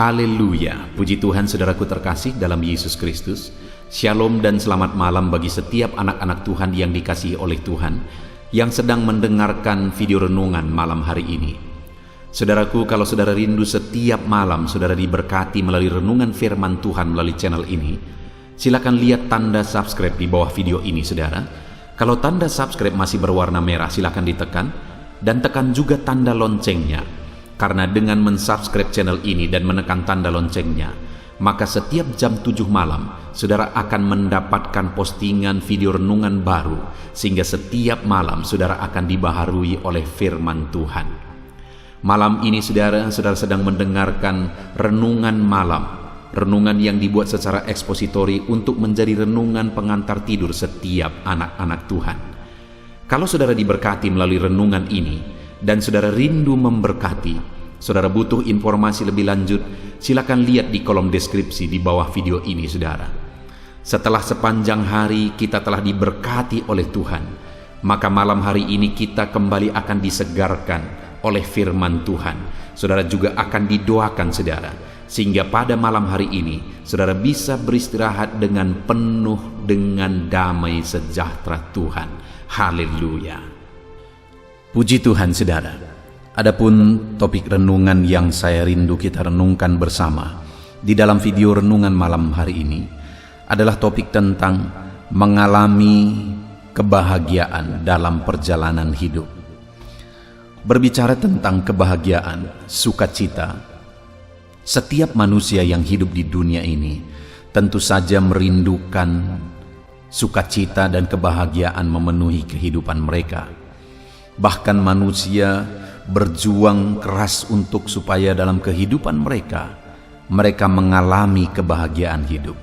Haleluya, puji Tuhan saudaraku terkasih dalam Yesus Kristus. Shalom dan selamat malam bagi setiap anak-anak Tuhan yang dikasihi oleh Tuhan yang sedang mendengarkan video renungan malam hari ini. Saudaraku, kalau saudara rindu setiap malam saudara diberkati melalui renungan firman Tuhan melalui channel ini, silakan lihat tanda subscribe di bawah video ini saudara. Kalau tanda subscribe masih berwarna merah, silakan ditekan dan tekan juga tanda loncengnya. Karena dengan mensubscribe channel ini dan menekan tanda loncengnya, maka setiap jam 7 malam, saudara akan mendapatkan postingan video renungan baru, sehingga setiap malam saudara akan dibaharui oleh firman Tuhan. Malam ini saudara sedang mendengarkan renungan malam, renungan yang dibuat secara ekspositori untuk menjadi renungan pengantar tidur setiap anak-anak Tuhan. Kalau saudara diberkati melalui renungan ini, dan saudara rindu memberkati, saudara butuh informasi lebih lanjut, silakan lihat di kolom deskripsi di bawah video ini saudara. Setelah sepanjang hari kita telah diberkati oleh Tuhan, maka malam hari ini kita kembali akan disegarkan oleh firman Tuhan. Saudara juga akan didoakan saudara, sehingga pada malam hari ini saudara bisa beristirahat dengan penuh dengan damai sejahtera Tuhan. Haleluya. Puji Tuhan saudara. Adapun topik renungan yang saya rindu kita renungkan bersama di dalam video renungan malam hari ini adalah topik tentang mengalami kebahagiaan dalam perjalanan hidup. Berbicara tentang kebahagiaan, sukacita, setiap manusia yang hidup di dunia ini tentu saja merindukan sukacita dan kebahagiaan memenuhi kehidupan mereka. Bahkan manusia berjuang keras untuk supaya dalam kehidupan mereka mengalami kebahagiaan hidup.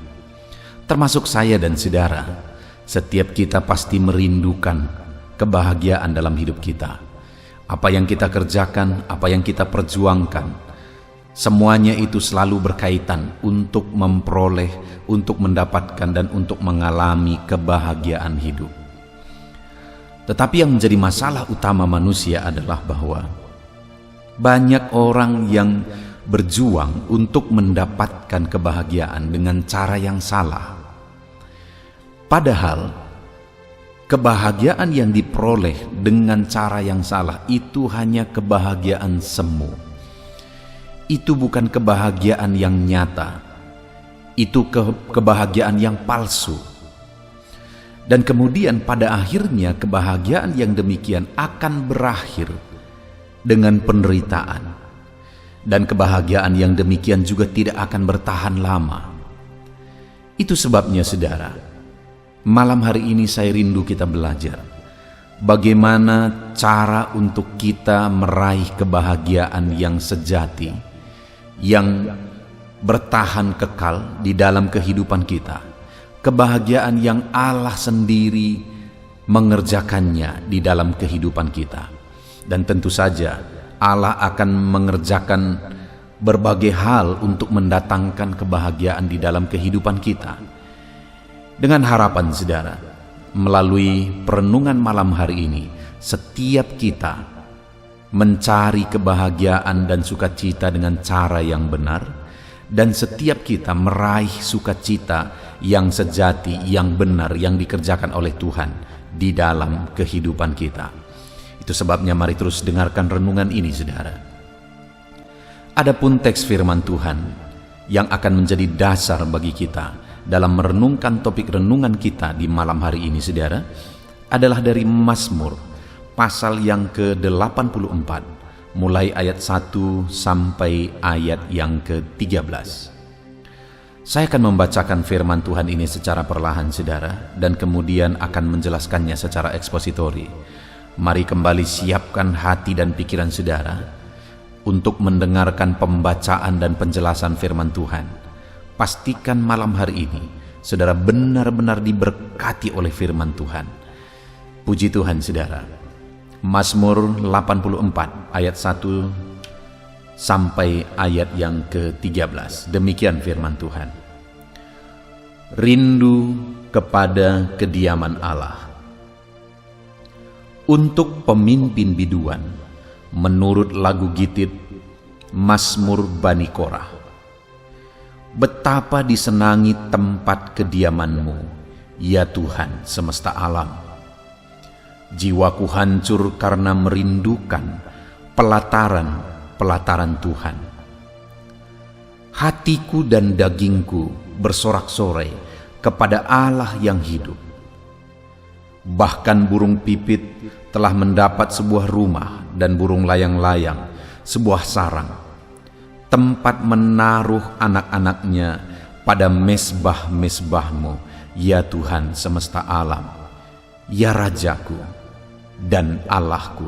Termasuk saya dan saudara, setiap kita pasti merindukan kebahagiaan dalam hidup kita. Apa yang kita kerjakan, apa yang kita perjuangkan, semuanya itu selalu berkaitan untuk memperoleh, untuk mendapatkan dan untuk mengalami kebahagiaan hidup. Tetapi yang menjadi masalah utama manusia adalah bahwa banyak orang yang berjuang untuk mendapatkan kebahagiaan dengan cara yang salah. Padahal kebahagiaan yang diperoleh dengan cara yang salah itu hanya kebahagiaan semu. Itu bukan kebahagiaan yang nyata. Itu kebahagiaan yang palsu. Dan kemudian pada akhirnya kebahagiaan yang demikian akan berakhir dengan penderitaan. Dan kebahagiaan yang demikian juga tidak akan bertahan lama. Itu sebabnya saudara, malam hari ini saya rindu kita belajar bagaimana cara untuk kita meraih kebahagiaan yang sejati, yang bertahan kekal di dalam kehidupan kita. Kebahagiaan yang Allah sendiri mengerjakannya di dalam kehidupan kita. Dan tentu saja Allah akan mengerjakan berbagai hal untuk mendatangkan kebahagiaan di dalam kehidupan kita. Dengan harapan saudara, melalui perenungan malam hari ini, setiap kita mencari kebahagiaan dan sukacita dengan cara yang benar, dan setiap kita meraih sukacita yang sejati, yang benar, yang dikerjakan oleh Tuhan di dalam kehidupan kita. Itu sebabnya mari terus dengarkan renungan ini saudara. Adapun teks firman Tuhan yang akan menjadi dasar bagi kita dalam merenungkan topik renungan kita di malam hari ini saudara adalah dari Mazmur pasal yang ke-84 mulai ayat 1 sampai ayat yang ke-13. Saya akan membacakan firman Tuhan ini secara perlahan saudara, dan kemudian akan menjelaskannya secara ekspositori. Mari kembali siapkan hati dan pikiran saudara untuk mendengarkan pembacaan dan penjelasan firman Tuhan. Pastikan malam hari ini saudara benar-benar diberkati oleh firman Tuhan. Puji Tuhan saudara. Mazmur 84 ayat 1 sampai ayat yang ke-13. Demikian firman Tuhan. Rindu kepada kediaman Allah. Untuk pemimpin biduan, menurut lagu Gitit, Mazmur Bani Korah. Betapa disenangi tempat kediaman-Mu, ya Tuhan semesta alam. Jiwaku hancur karena merindukan pelataran Tuhan. Hatiku dan dagingku bersorak-sorai kepada Allah yang hidup. Bahkan burung pipit telah mendapat sebuah rumah dan burung layang-layang sebuah sarang, tempat menaruh anak-anaknya pada mesbah-mesbah-Mu, ya Tuhan semesta alam, ya Rajaku dan Allahku.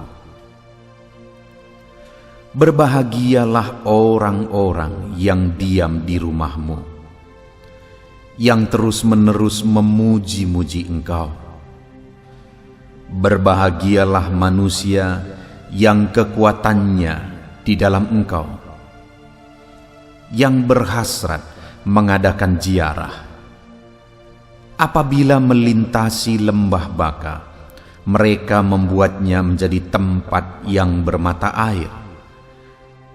Berbahagialah orang-orang yang diam di rumah-Mu, yang terus-menerus memuji-muji Engkau. Berbahagialah manusia yang kekuatannya di dalam Engkau, yang berhasrat mengadakan ziarah. Apabila melintasi lembah Baka, mereka membuatnya menjadi tempat yang bermata air.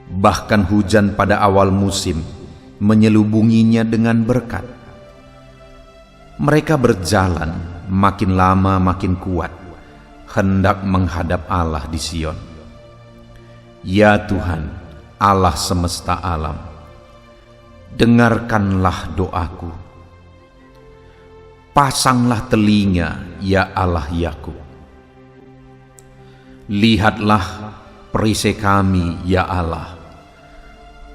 Bahkan hujan pada awal musim menyelubunginya dengan berkat. Mereka berjalan makin lama makin kuat, hendak menghadap Allah di Sion. Ya Tuhan, Allah semesta alam, dengarkanlah doaku. Pasanglah telinga, ya Allah Yakub. Lihatlah perisai kami, ya Allah.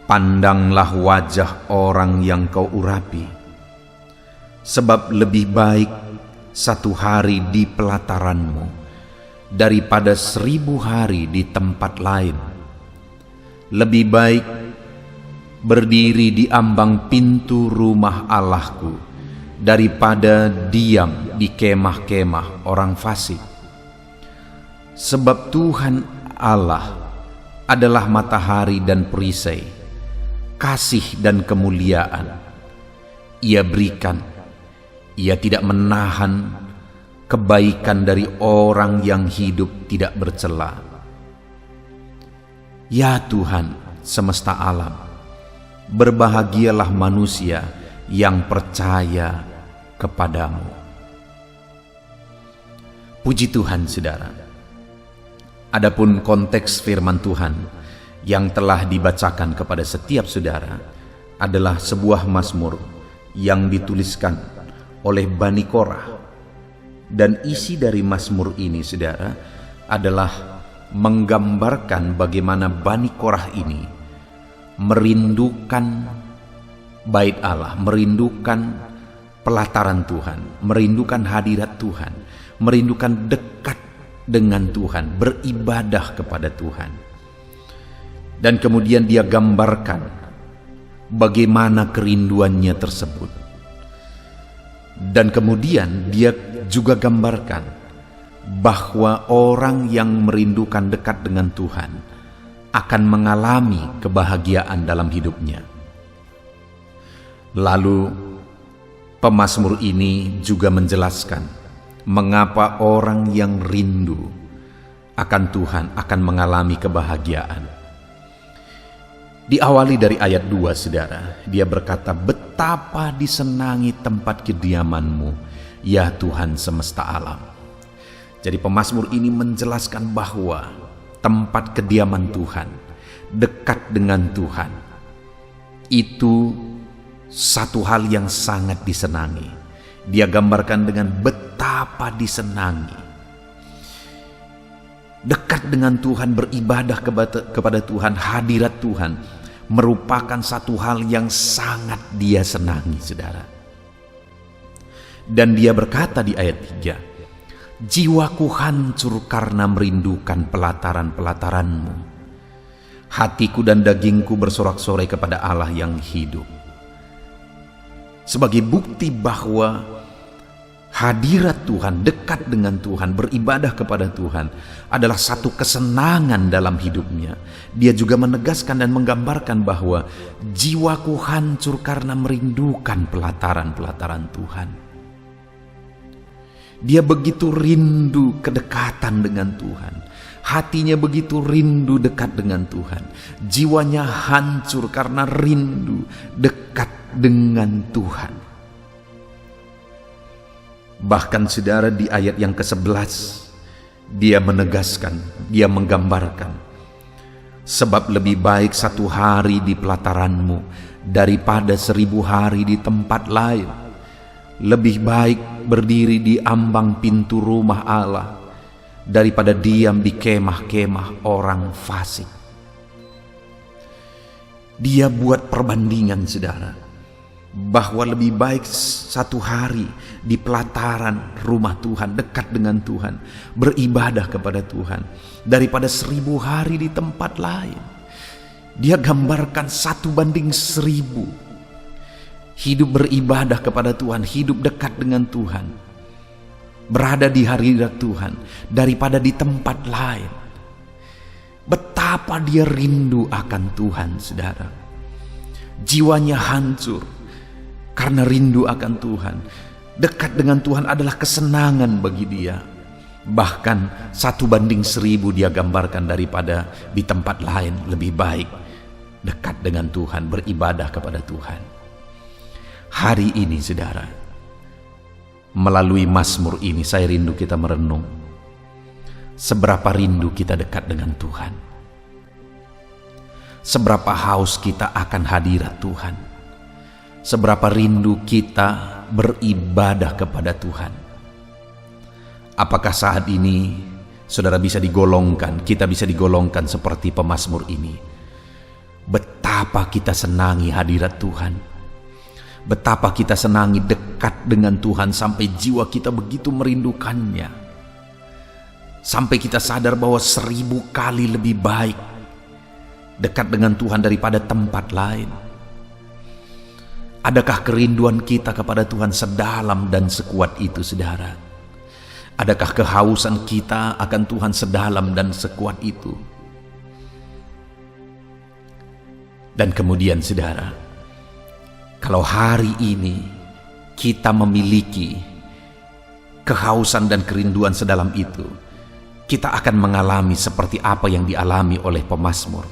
Pandanglah wajah orang yang Kau urapi. Sebab lebih baik satu hari di pelataran-Mu daripada 1000 hari di tempat lain. Lebih baik berdiri di ambang pintu rumah Allahku daripada diam di kemah-kemah orang fasik. Sebab Tuhan Allah adalah matahari dan perisai, kasih dan kemuliaan. Ia berikan, Ia tidak menahan kebaikan dari orang yang hidup tidak bercela. Ya Tuhan semesta alam, berbahagialah manusia yang percaya kepadamu. Puji Tuhan, saudara. Adapun konteks firman Tuhan yang telah dibacakan kepada setiap saudara adalah sebuah mazmur yang dituliskan oleh Bani Korah. Dan isi dari mazmur ini, saudara, adalah menggambarkan bagaimana Bani Korah ini merindukan bait Allah, merindukan pelataran Tuhan, merindukan hadirat Tuhan, merindukan dekat dengan Tuhan, beribadah kepada Tuhan. Dan kemudian dia gambarkan bagaimana kerinduannya tersebut. Dan kemudian dia juga gambarkan bahwa orang yang merindukan dekat dengan Tuhan akan mengalami kebahagiaan dalam hidupnya. Lalu pemazmur ini juga menjelaskan mengapa orang yang rindu akan Tuhan akan mengalami kebahagiaan. Diawali dari ayat 2, saudara. Dia berkata, betapa disenangi tempat kediaman-Mu, ya Tuhan semesta alam. Jadi pemazmur ini menjelaskan bahwa tempat kediaman Tuhan, dekat dengan Tuhan, itu satu hal yang sangat disenangi. Dia gambarkan dengan betapa disenangi. Dekat dengan Tuhan, beribadah kepada Tuhan, hadirat Tuhan merupakan satu hal yang sangat dia senangi, saudara. Dan dia berkata di ayat 3, jiwaku hancur karena merindukan pelataran-pelataran-Mu. Hatiku dan dagingku bersorak-sorai kepada Allah yang hidup. Sebagai bukti bahwa hadirat Tuhan, dekat dengan Tuhan, beribadah kepada Tuhan adalah satu kesenangan dalam hidupnya. Dia juga menegaskan dan menggambarkan bahwa jiwaku hancur karena merindukan pelataran-pelataran Tuhan. Dia begitu rindu kedekatan dengan Tuhan. Hatinya begitu rindu dekat dengan Tuhan. Jiwanya hancur karena rindu dekat dengan Tuhan. Bahkan saudara di ayat yang ke-11 dia menegaskan, dia menggambarkan, sebab lebih baik 1 hari di pelataranmu daripada 1000 hari di tempat lain. Lebih baik berdiri di ambang pintu rumah Allah daripada diam di kemah-kemah orang fasik. Dia buat perbandingan saudara, bahwa lebih baik 1 hari di pelataran rumah Tuhan, dekat dengan Tuhan, beribadah kepada Tuhan, daripada 1000 hari di tempat lain. Dia gambarkan 1:1000. Hidup beribadah kepada Tuhan, hidup dekat dengan Tuhan, berada di hadirat Tuhan, daripada di tempat lain. Betapa dia rindu akan Tuhan saudara. Jiwanya hancur karena rindu akan Tuhan. Dekat dengan Tuhan adalah kesenangan bagi dia. Bahkan 1:1000 dia gambarkan daripada di tempat lain. Lebih baik dekat dengan Tuhan, beribadah kepada Tuhan. Hari ini saudara, melalui Mazmur ini saya rindu kita merenung seberapa rindu kita dekat dengan Tuhan, seberapa haus kita akan hadirat Tuhan, seberapa rindu kita beribadah kepada Tuhan. Apakah saat ini saudara bisa digolongkan, kita bisa digolongkan seperti pemazmur ini? Betapa kita senangi hadirat Tuhan, betapa kita senangi dekat dengan Tuhan sampai jiwa kita begitu merindukannya, sampai kita sadar bahwa 1000 kali lebih baik dekat dengan Tuhan daripada tempat lain. Adakah kerinduan kita kepada Tuhan sedalam dan sekuat itu saudara? Adakah kehausan kita akan Tuhan sedalam dan sekuat itu? Dan kemudian saudara, kalau hari ini kita memiliki kehausan dan kerinduan sedalam itu, kita akan mengalami seperti apa yang dialami oleh pemazmur.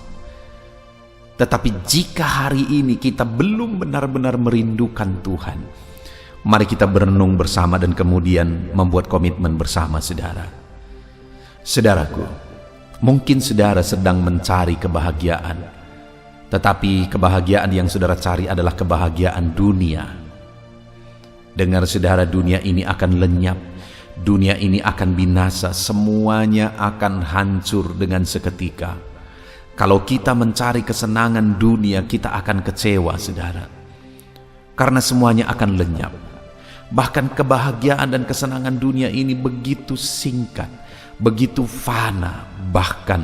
Tetapi jika hari ini kita belum benar-benar merindukan Tuhan, mari kita berenung bersama dan kemudian membuat komitmen bersama saudara. Saudaraku, mungkin saudara sedang mencari kebahagiaan, tetapi kebahagiaan yang saudara cari adalah kebahagiaan dunia. Dengar saudara, dunia ini akan lenyap, dunia ini akan binasa, semuanya akan hancur dengan seketika. Kalau kita mencari kesenangan dunia, kita akan kecewa saudara, karena semuanya akan lenyap. Bahkan kebahagiaan dan kesenangan dunia ini begitu singkat, begitu fana. Bahkan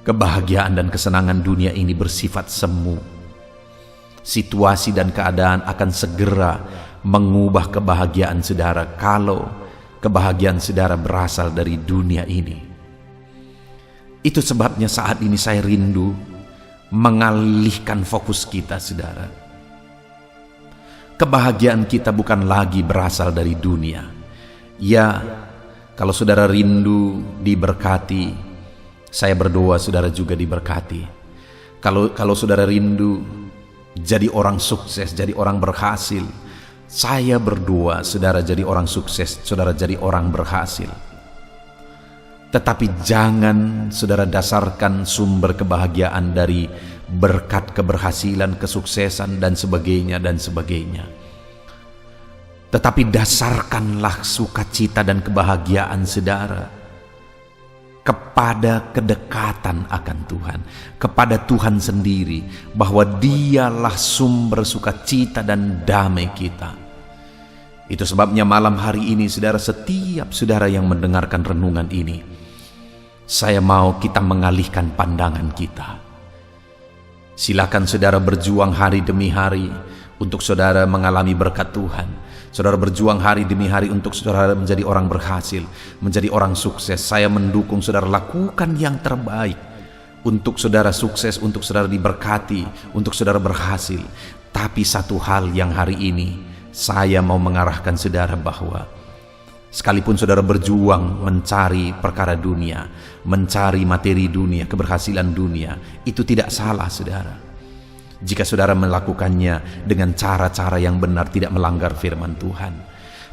kebahagiaan dan kesenangan dunia ini bersifat semu. Situasi dan keadaan akan segera mengubah kebahagiaan saudara kalau kebahagiaan saudara berasal dari dunia ini. Itu sebabnya saat ini saya rindu mengalihkan fokus kita saudara. Kebahagiaan kita bukan lagi berasal dari dunia. Ya, kalau saudara rindu diberkati, saya berdoa saudara juga diberkati. Kalau saudara rindu jadi orang sukses, jadi orang berhasil, saya berdoa saudara jadi orang sukses, saudara jadi orang berhasil. Tetapi jangan saudara dasarkan sumber kebahagiaan dari berkat keberhasilan, kesuksesan dan sebagainya. Tetapi dasarkanlah sukacita dan kebahagiaan saudara kepada kedekatan akan Tuhan, kepada Tuhan sendiri, bahwa Dialah sumber sukacita dan damai kita. Itu sebabnya malam hari ini saudara, setiap saudara yang mendengarkan renungan ini, saya mau kita mengalihkan pandangan kita. Silakan saudara berjuang hari demi hari untuk saudara mengalami berkat Tuhan. Saudara berjuang hari demi hari untuk saudara menjadi orang berhasil, menjadi orang sukses. Saya mendukung saudara, lakukan yang terbaik untuk saudara sukses, untuk saudara diberkati, untuk saudara berhasil. Tapi satu hal yang hari ini saya mau mengarahkan saudara, bahwa sekalipun saudara berjuang mencari perkara dunia, mencari materi dunia, keberhasilan dunia, itu tidak salah saudara. jika saudara melakukannya dengan cara-cara yang benar, tidak melanggar firman Tuhan.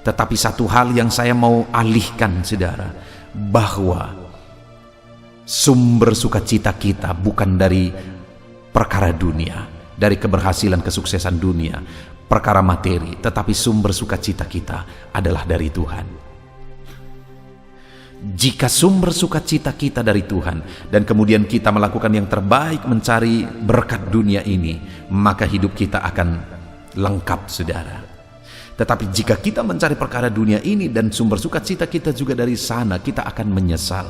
Tetapi satu hal yang saya mau alihkan saudara, bahwa sumber sukacita kita bukan dari perkara dunia, dari keberhasilan kesuksesan dunia, perkara materi, tetapi sumber sukacita kita adalah dari Tuhan. Jika sumber sukacita kita dari Tuhan, dan kemudian kita melakukan yang terbaik mencari berkat dunia ini, maka hidup kita akan lengkap saudara. Tetapi jika kita mencari perkara dunia ini dan sumber sukacita kita juga dari sana, kita akan menyesal,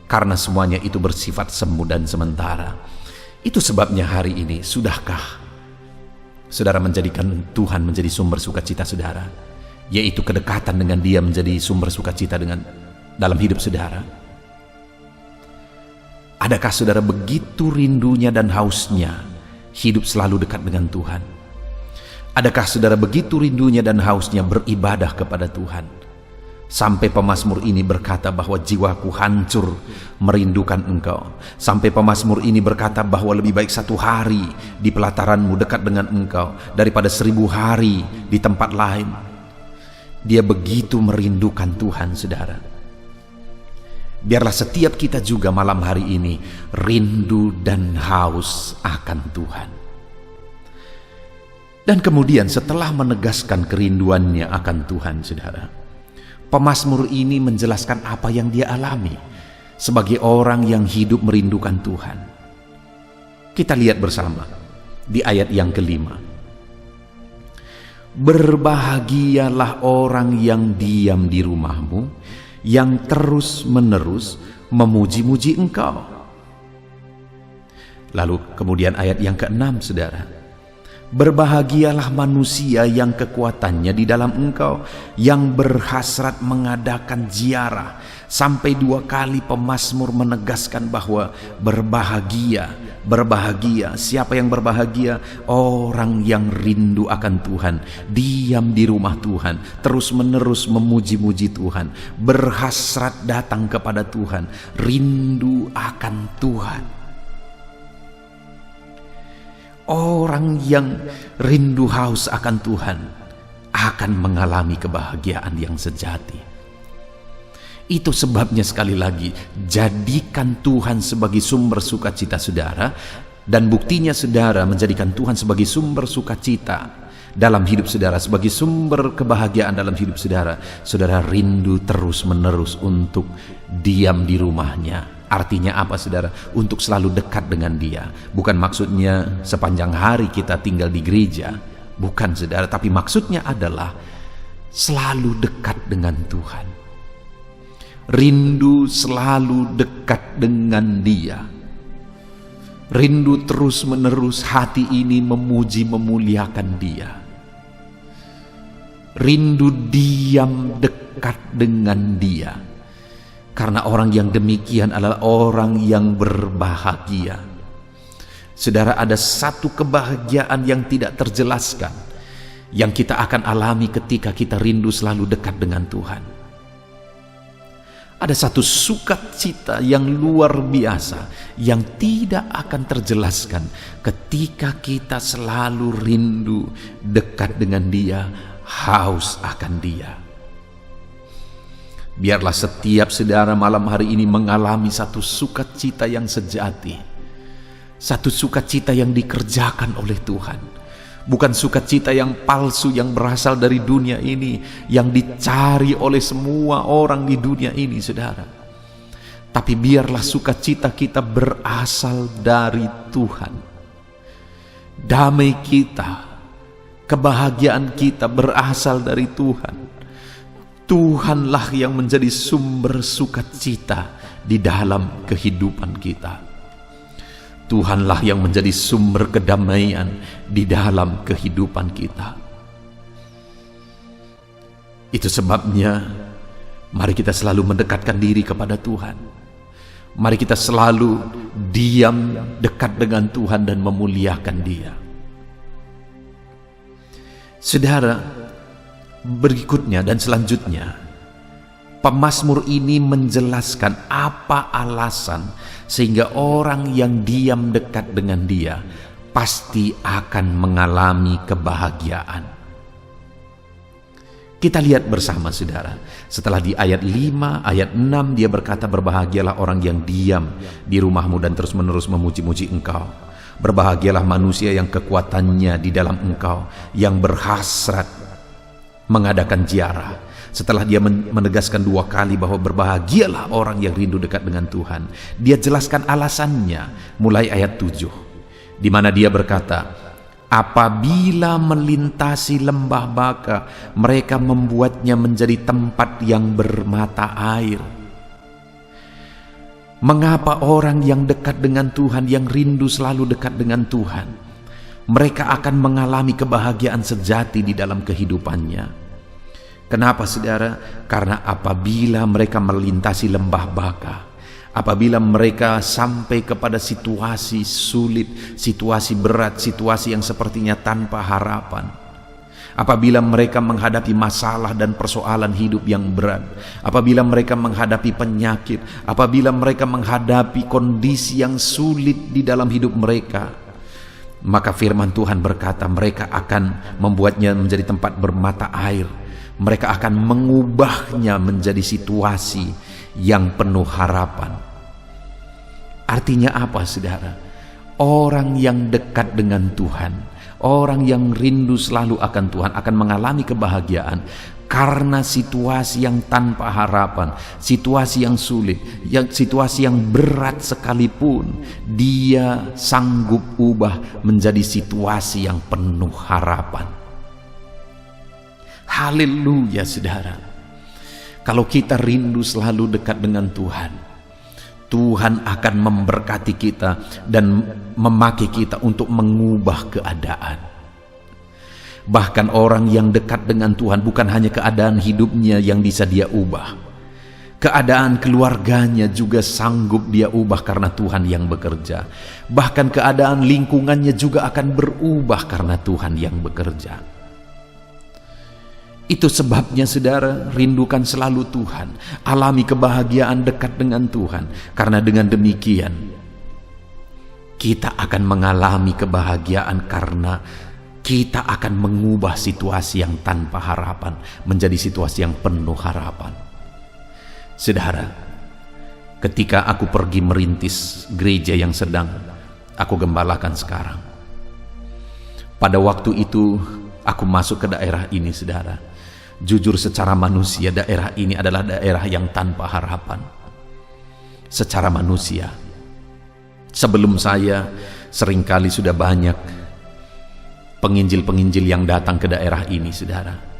karena semuanya itu bersifat semu dan sementara. Itu sebabnya hari ini, sudahkah saudara menjadikan Tuhan menjadi sumber sukacita saudara, yaitu kedekatan dengan Dia menjadi sumber sukacita dalam hidup saudara? Adakah saudara begitu rindunya dan hausnya hidup selalu dekat dengan Tuhan? Adakah saudara begitu rindunya dan hausnya beribadah kepada Tuhan, sampai pemazmur ini berkata bahwa jiwaku hancur merindukan Engkau? Sampai pemazmur ini berkata bahwa lebih baik 1 hari di pelataranmu dekat dengan Engkau daripada 1000 hari di tempat lain. Dia begitu merindukan Tuhan saudara. Biarlah setiap kita juga malam hari ini rindu dan haus akan Tuhan. Dan kemudian setelah menegaskan kerinduannya akan Tuhan saudara, pemazmur ini menjelaskan apa yang dia alami sebagai orang yang hidup merindukan Tuhan. Kita lihat bersama di ayat yang kelima. Berbahagialah orang yang diam di rumahmu, yang terus-menerus memuji-muji Engkau. Lalu kemudian ayat yang ke-6 saudara. Berbahagialah manusia yang kekuatannya di dalam Engkau, yang berhasrat mengadakan ziarah. Sampai 2 kali pemazmur menegaskan bahwa berbahagia. Siapa yang berbahagia? Orang yang rindu akan Tuhan, diam di rumah Tuhan, terus-menerus memuji-muji Tuhan, berhasrat datang kepada Tuhan, rindu akan Tuhan. Orang yang rindu haus akan Tuhan akan mengalami kebahagiaan yang sejati. Itu sebabnya sekali lagi, jadikan Tuhan sebagai sumber sukacita saudara, dan buktinya saudara menjadikan Tuhan sebagai sumber sukacita dalam hidup saudara, sebagai sumber kebahagiaan dalam hidup saudara. Saudara rindu terus-menerus untuk diam di rumahnya. Artinya apa saudara? Untuk selalu dekat dengan Dia. Bukan maksudnya sepanjang hari kita tinggal di gereja, bukan saudara, tapi maksudnya adalah selalu dekat dengan Tuhan. Rindu selalu dekat dengan Dia. Rindu terus-menerus hati ini memuji memuliakan Dia. Rindu diam dekat dengan Dia. Karena orang yang demikian adalah orang yang berbahagia. Saudara, ada satu kebahagiaan yang tidak terjelaskan yang kita akan alami ketika kita rindu selalu dekat dengan Tuhan. Ada satu sukacita yang luar biasa yang tidak akan terjelaskan ketika kita selalu rindu dekat dengan Dia, haus akan Dia. Biarlah setiap saudara malam hari ini mengalami satu sukacita yang sejati, satu sukacita yang dikerjakan oleh Tuhan, bukan sukacita yang palsu yang berasal dari dunia ini, yang dicari oleh semua orang di dunia ini saudara. Tapi biarlah sukacita kita berasal dari Tuhan. Damai kita, kebahagiaan kita berasal dari Tuhan. Tuhanlah yang menjadi sumber sukacita di dalam kehidupan kita. Tuhanlah yang menjadi sumber kedamaian di dalam kehidupan kita. Itu sebabnya mari kita selalu mendekatkan diri kepada Tuhan. Mari kita selalu diam dekat dengan Tuhan dan memuliakan Dia. Saudara, berikutnya dan selanjutnya, pemazmur ini menjelaskan apa alasan sehingga orang yang diam dekat dengan Dia pasti akan mengalami kebahagiaan. Kita lihat bersama saudara, setelah di ayat 5, ayat 6 dia berkata, berbahagialah orang yang diam di rumahmu dan terus-menerus memuji-muji engkau. Berbahagialah manusia yang kekuatannya di dalam engkau, yang berhasrat mengadakan ziarah. Setelah dia menegaskan 2 kali bahwa berbahagialah orang yang rindu dekat dengan Tuhan, dia jelaskan alasannya mulai ayat 7. di mana dia berkata, apabila melintasi lembah Baka, mereka membuatnya menjadi tempat yang bermata air. Mengapa orang yang dekat dengan Tuhan, yang rindu selalu dekat dengan Tuhan, mereka akan mengalami kebahagiaan sejati di dalam kehidupannya? Kenapa saudara? Karena apabila mereka melintasi lembah Baka, apabila mereka sampai kepada situasi sulit, situasi berat, situasi yang sepertinya tanpa harapan, apabila mereka menghadapi masalah dan persoalan hidup yang berat, apabila mereka menghadapi penyakit, apabila mereka menghadapi kondisi yang sulit di dalam hidup mereka, maka firman Tuhan berkata mereka akan membuatnya menjadi tempat bermata air. Mereka akan mengubahnya menjadi situasi yang penuh harapan. Artinya apa saudara? Orang yang dekat dengan Tuhan, orang yang rindu selalu akan Tuhan akan mengalami kebahagiaan karena situasi yang tanpa harapan, situasi yang sulit, situasi yang berat sekalipun, dia sanggup ubah menjadi situasi yang penuh harapan. Haleluya saudara. Kalau kita rindu selalu dekat dengan Tuhan, Tuhan akan memberkati kita dan memakai kita untuk mengubah keadaan. Bahkan orang yang dekat dengan Tuhan, bukan hanya keadaan hidupnya yang bisa dia ubah, keadaan keluarganya juga sanggup dia ubah karena Tuhan yang bekerja. Bahkan keadaan lingkungannya juga akan berubah karena Tuhan yang bekerja. Itu sebabnya saudara, rindukan selalu Tuhan, alami kebahagiaan dekat dengan Tuhan. Karena dengan demikian kita akan mengalami kebahagiaan, karena kita akan mengubah situasi yang tanpa harapan menjadi situasi yang penuh harapan. Saudara, ketika aku pergi merintis gereja yang sedang aku gembalakan sekarang, pada waktu itu aku masuk ke daerah ini saudara. Jujur secara manusia, daerah ini adalah daerah yang tanpa harapan. Secara manusia, sebelum saya seringkali sudah banyak penginjil-penginjil yang datang ke daerah ini saudara.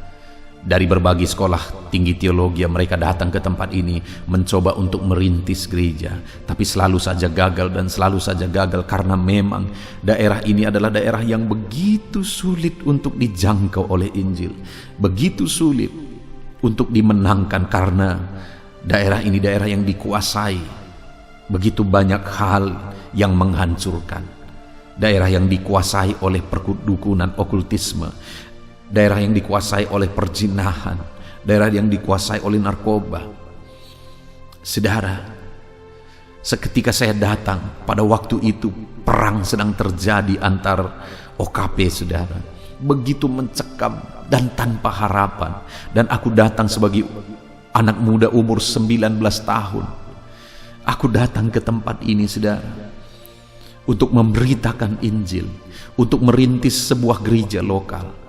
Dari berbagai sekolah tinggi teologi mereka datang ke tempat ini mencoba untuk merintis gereja, tapi selalu saja gagal dan selalu saja gagal karena memang daerah ini adalah daerah yang begitu sulit untuk dijangkau oleh Injil, begitu sulit untuk dimenangkan karena daerah ini daerah yang dikuasai begitu banyak hal yang menghancurkan, daerah yang dikuasai oleh perdukunan, okultisme, daerah yang dikuasai oleh perzinahan, daerah yang dikuasai oleh narkoba. Saudara, seketika saya datang, pada waktu itu perang sedang terjadi antar OKP saudara, begitu mencekam dan tanpa harapan. Dan aku datang sebagai anak muda umur 19 tahun. Aku datang ke tempat ini saudara, untuk memberitakan Injil, untuk merintis sebuah gereja lokal.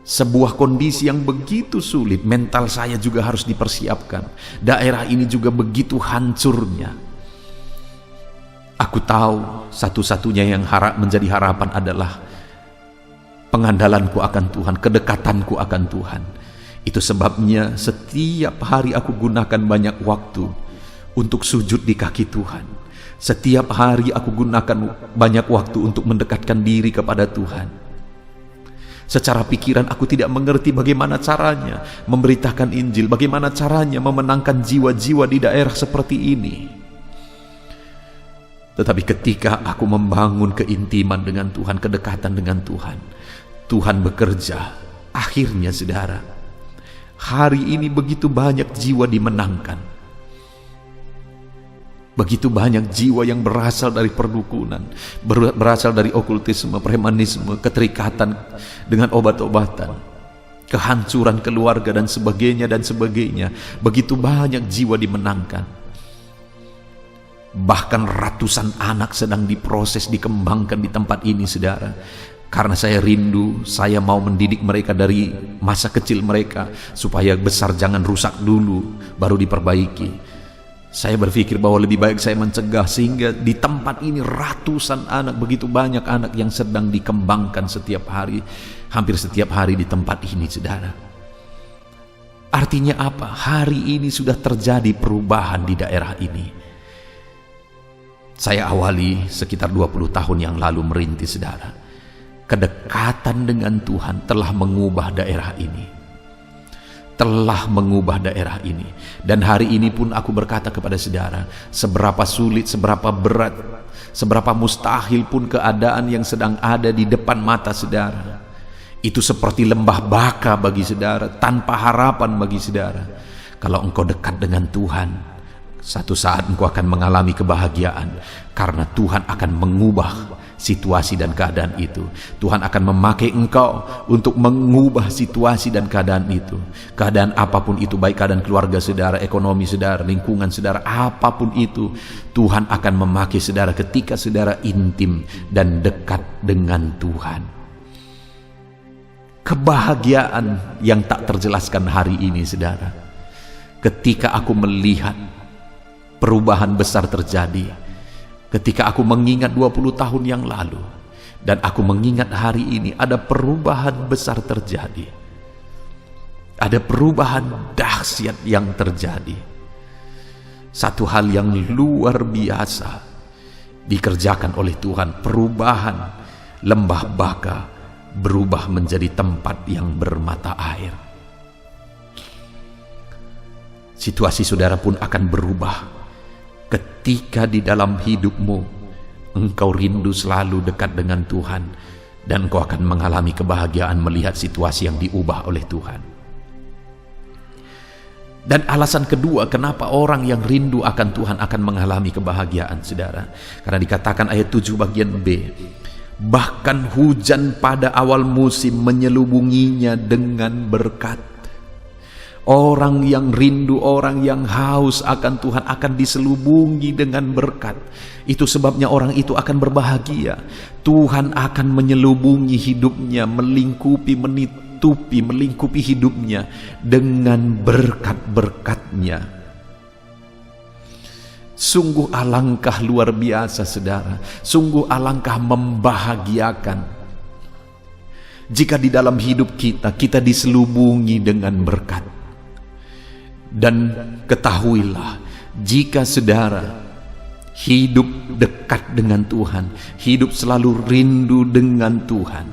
Sebuah kondisi yang begitu sulit, mental saya juga harus dipersiapkan. Daerah ini juga begitu hancurnya. Aku tahu satu-satunya yang menjadi harapan adalah pengandalanku akan Tuhan, kedekatanku akan Tuhan. Itu sebabnya setiap hari aku gunakan banyak waktu untuk sujud di kaki Tuhan. Setiap hari aku gunakan banyak waktu untuk mendekatkan diri kepada Tuhan. Secara pikiran aku tidak mengerti bagaimana caranya memberitakan Injil, bagaimana caranya memenangkan jiwa-jiwa di daerah seperti ini. Tetapi ketika aku membangun keintiman dengan Tuhan, kedekatan dengan Tuhan, Tuhan bekerja. Akhirnya saudara, hari ini begitu banyak jiwa dimenangkan. Begitu banyak jiwa yang berasal dari perdukunan, berasal dari okultisme, premanisme, keterikatan dengan obat-obatan, kehancuran keluarga dan sebagainya dan sebagainya. Begitu banyak jiwa dimenangkan. Bahkan ratusan anak sedang diproses, dikembangkan di tempat ini, saudara. Karena saya rindu, saya mau mendidik mereka dari masa kecil mereka, supaya besar jangan rusak dulu, baru diperbaiki. Saya berpikir bahwa lebih baik saya mencegah, sehingga di tempat ini ratusan anak, begitu banyak anak yang sedang dikembangkan setiap hari, hampir setiap hari di tempat ini, saudara. Artinya apa? Hari ini sudah terjadi perubahan di daerah ini. Saya awali sekitar 20 tahun yang lalu merintis, saudara. Kedekatan dengan Tuhan telah mengubah daerah ini. Dan hari ini pun aku berkata kepada saudara, seberapa sulit, seberapa berat, seberapa mustahil pun keadaan yang sedang ada di depan mata saudara, itu seperti lembah baka bagi saudara, tanpa harapan bagi saudara. Kalau engkau dekat dengan Tuhan, satu saat engkau akan mengalami kebahagiaan, karena Tuhan akan mengubah situasi dan keadaan itu. Tuhan akan memakai engkau untuk mengubah situasi dan keadaan itu. Keadaan apapun itu, baik keadaan keluarga saudara, ekonomi saudara, lingkungan saudara, apapun itu, Tuhan akan memakai saudara ketika saudara intim dan dekat dengan Tuhan. Kebahagiaan yang tak terjelaskan hari ini, saudara, ketika aku melihat perubahan besar terjadi, ketika aku mengingat 20 tahun yang lalu, dan aku mengingat hari ini, ada perubahan besar terjadi. Ada perubahan dahsyat yang terjadi. Satu hal yang luar biasa dikerjakan oleh Tuhan. Perubahan lembah baka berubah menjadi tempat yang bermata air. Situasi saudara pun akan berubah ketika di dalam hidupmu engkau rindu selalu dekat dengan Tuhan, dan engkau akan mengalami kebahagiaan melihat situasi yang diubah oleh Tuhan. Dan alasan kedua kenapa orang yang rindu akan Tuhan akan mengalami kebahagiaan, saudara, karena dikatakan ayat 7 bagian B, bahkan hujan pada awal musim menyelubunginya dengan berkat. Orang yang rindu, orang yang haus akan Tuhan akan diselubungi dengan berkat. Itu sebabnya orang itu akan berbahagia. Tuhan akan menyelubungi hidupnya, melingkupi hidupnya dengan berkat-berkatnya. Sungguh alangkah luar biasa, saudara. Sungguh alangkah membahagiakan jika di dalam hidup kita diselubungi dengan berkat. Dan ketahuilah, jika saudara hidup dekat dengan Tuhan, hidup selalu rindu dengan Tuhan,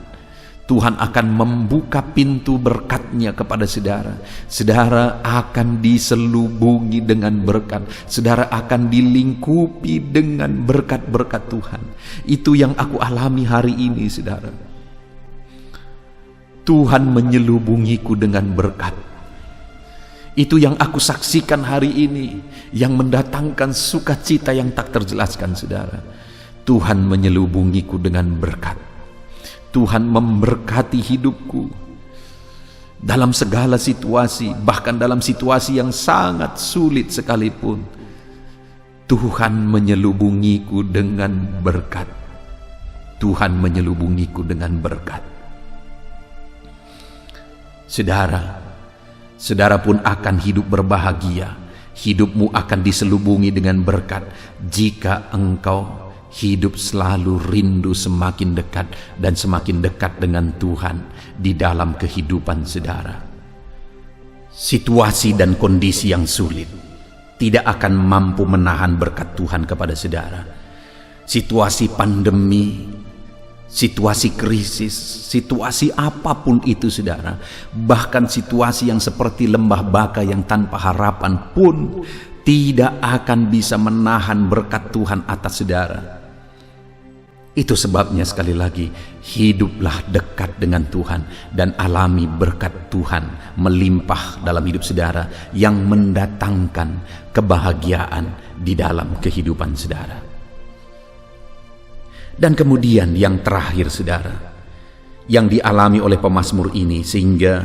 Tuhan akan membuka pintu berkat-Nya kepada saudara. Saudara akan diselubungi dengan berkat. Saudara akan dilingkupi dengan berkat-berkat Tuhan. Itu yang aku alami hari ini, saudara. Tuhan menyelubungiku dengan berkat. Itu yang aku saksikan hari ini, yang mendatangkan sukacita yang tak terjelaskan, saudara. Tuhan menyelubungiku dengan berkat. Tuhan memberkati hidupku dalam segala situasi, bahkan dalam situasi yang sangat sulit sekalipun. Tuhan menyelubungiku dengan berkat. Tuhan menyelubungiku dengan berkat. Saudara pun akan hidup berbahagia. Hidupmu akan diselubungi dengan berkat jika engkau hidup selalu rindu semakin dekat dan semakin dekat dengan Tuhan di dalam kehidupan saudara. Situasi dan kondisi yang sulit tidak akan mampu menahan berkat Tuhan kepada saudara. Situasi pandemi, situasi krisis, situasi apapun itu, saudara, bahkan situasi yang seperti lembah baka yang tanpa harapan pun tidak akan bisa menahan berkat Tuhan atas saudara. Itu sebabnya sekali lagi, hiduplah dekat dengan Tuhan dan alami berkat Tuhan melimpah dalam hidup saudara yang mendatangkan kebahagiaan di dalam kehidupan saudara. Dan kemudian yang terakhir saudara, yang dialami oleh pemazmur ini sehingga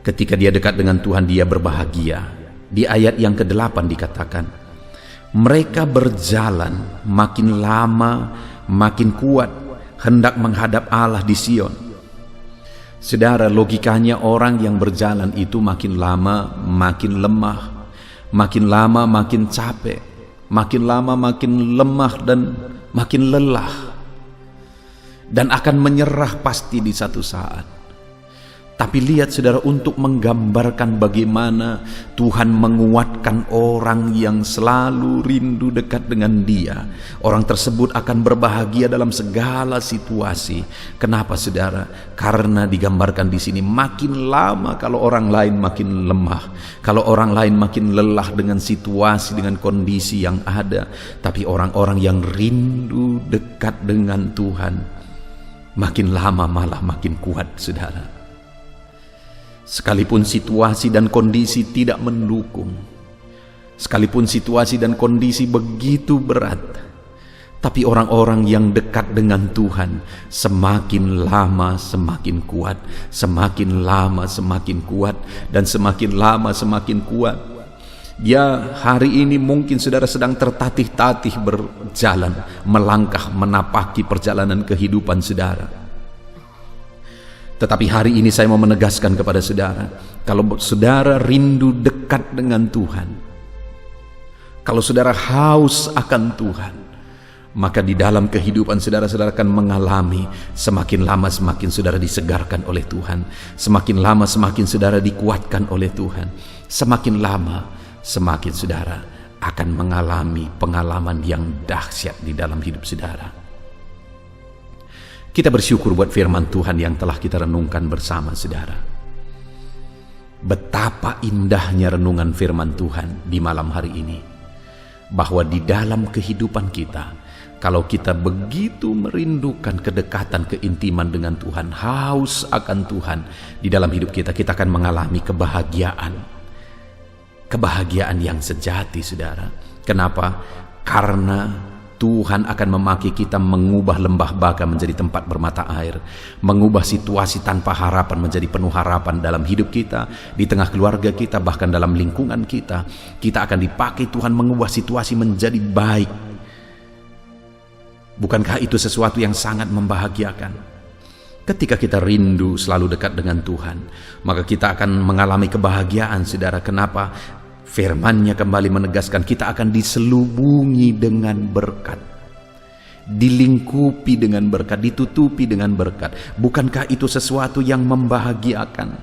ketika dia dekat dengan Tuhan dia berbahagia. Di ayat yang ke-8 dikatakan, mereka berjalan makin lama makin kuat hendak menghadap Allah di Sion. Saudara, logikanya orang yang berjalan itu makin lama makin lemah, makin lama makin capek, makin lama makin lemah dan makin lelah, dan akan menyerah pasti di satu saat. Tapi lihat saudara, untuk menggambarkan bagaimana Tuhan menguatkan orang yang selalu rindu dekat dengan Dia, orang tersebut akan berbahagia dalam segala situasi. Kenapa saudara? Karena digambarkan di sini makin lama kalau orang lain makin lemah, kalau orang lain makin lelah dengan situasi, dengan kondisi yang ada, tapi orang-orang yang rindu dekat dengan Tuhan makin lama malah makin kuat saudara. Sekalipun situasi dan kondisi tidak mendukung, sekalipun situasi dan kondisi begitu berat, tapi orang-orang yang dekat dengan Tuhan semakin lama semakin kuat, semakin lama semakin kuat, dan semakin lama semakin kuat. Ya, hari ini mungkin saudara sedang tertatih-tatih berjalan, melangkah, menapaki perjalanan kehidupan saudara. Tetapi hari ini saya mau menegaskan kepada saudara, kalau saudara rindu dekat dengan Tuhan, kalau saudara haus akan Tuhan, maka di dalam kehidupan saudara akan mengalami semakin lama semakin saudara disegarkan oleh Tuhan, semakin lama semakin saudara dikuatkan oleh Tuhan, semakin lama semakin saudara akan mengalami pengalaman yang dahsyat di dalam hidup saudara. Kita bersyukur buat firman Tuhan yang telah kita renungkan bersama saudara. Betapa indahnya renungan firman Tuhan di malam hari ini, bahwa di dalam kehidupan kita, kalau kita begitu merindukan kedekatan, keintiman dengan Tuhan, haus akan Tuhan di dalam hidup kita, kita akan mengalami kebahagiaan. Kebahagiaan yang sejati saudara. Kenapa? Karena Tuhan akan memakai kita mengubah lembah baka menjadi tempat bermata air, mengubah situasi tanpa harapan menjadi penuh harapan dalam hidup kita, di tengah keluarga kita, bahkan dalam lingkungan kita. Kita akan dipakai Tuhan mengubah situasi menjadi baik. Bukankah itu sesuatu yang sangat membahagiakan? Ketika kita rindu selalu dekat dengan Tuhan, maka kita akan mengalami kebahagiaan saudara. Kenapa? Firman-Nya kembali menegaskan kita akan diselubungi dengan berkat, dilingkupi dengan berkat, ditutupi dengan berkat. Bukankah itu sesuatu yang membahagiakan?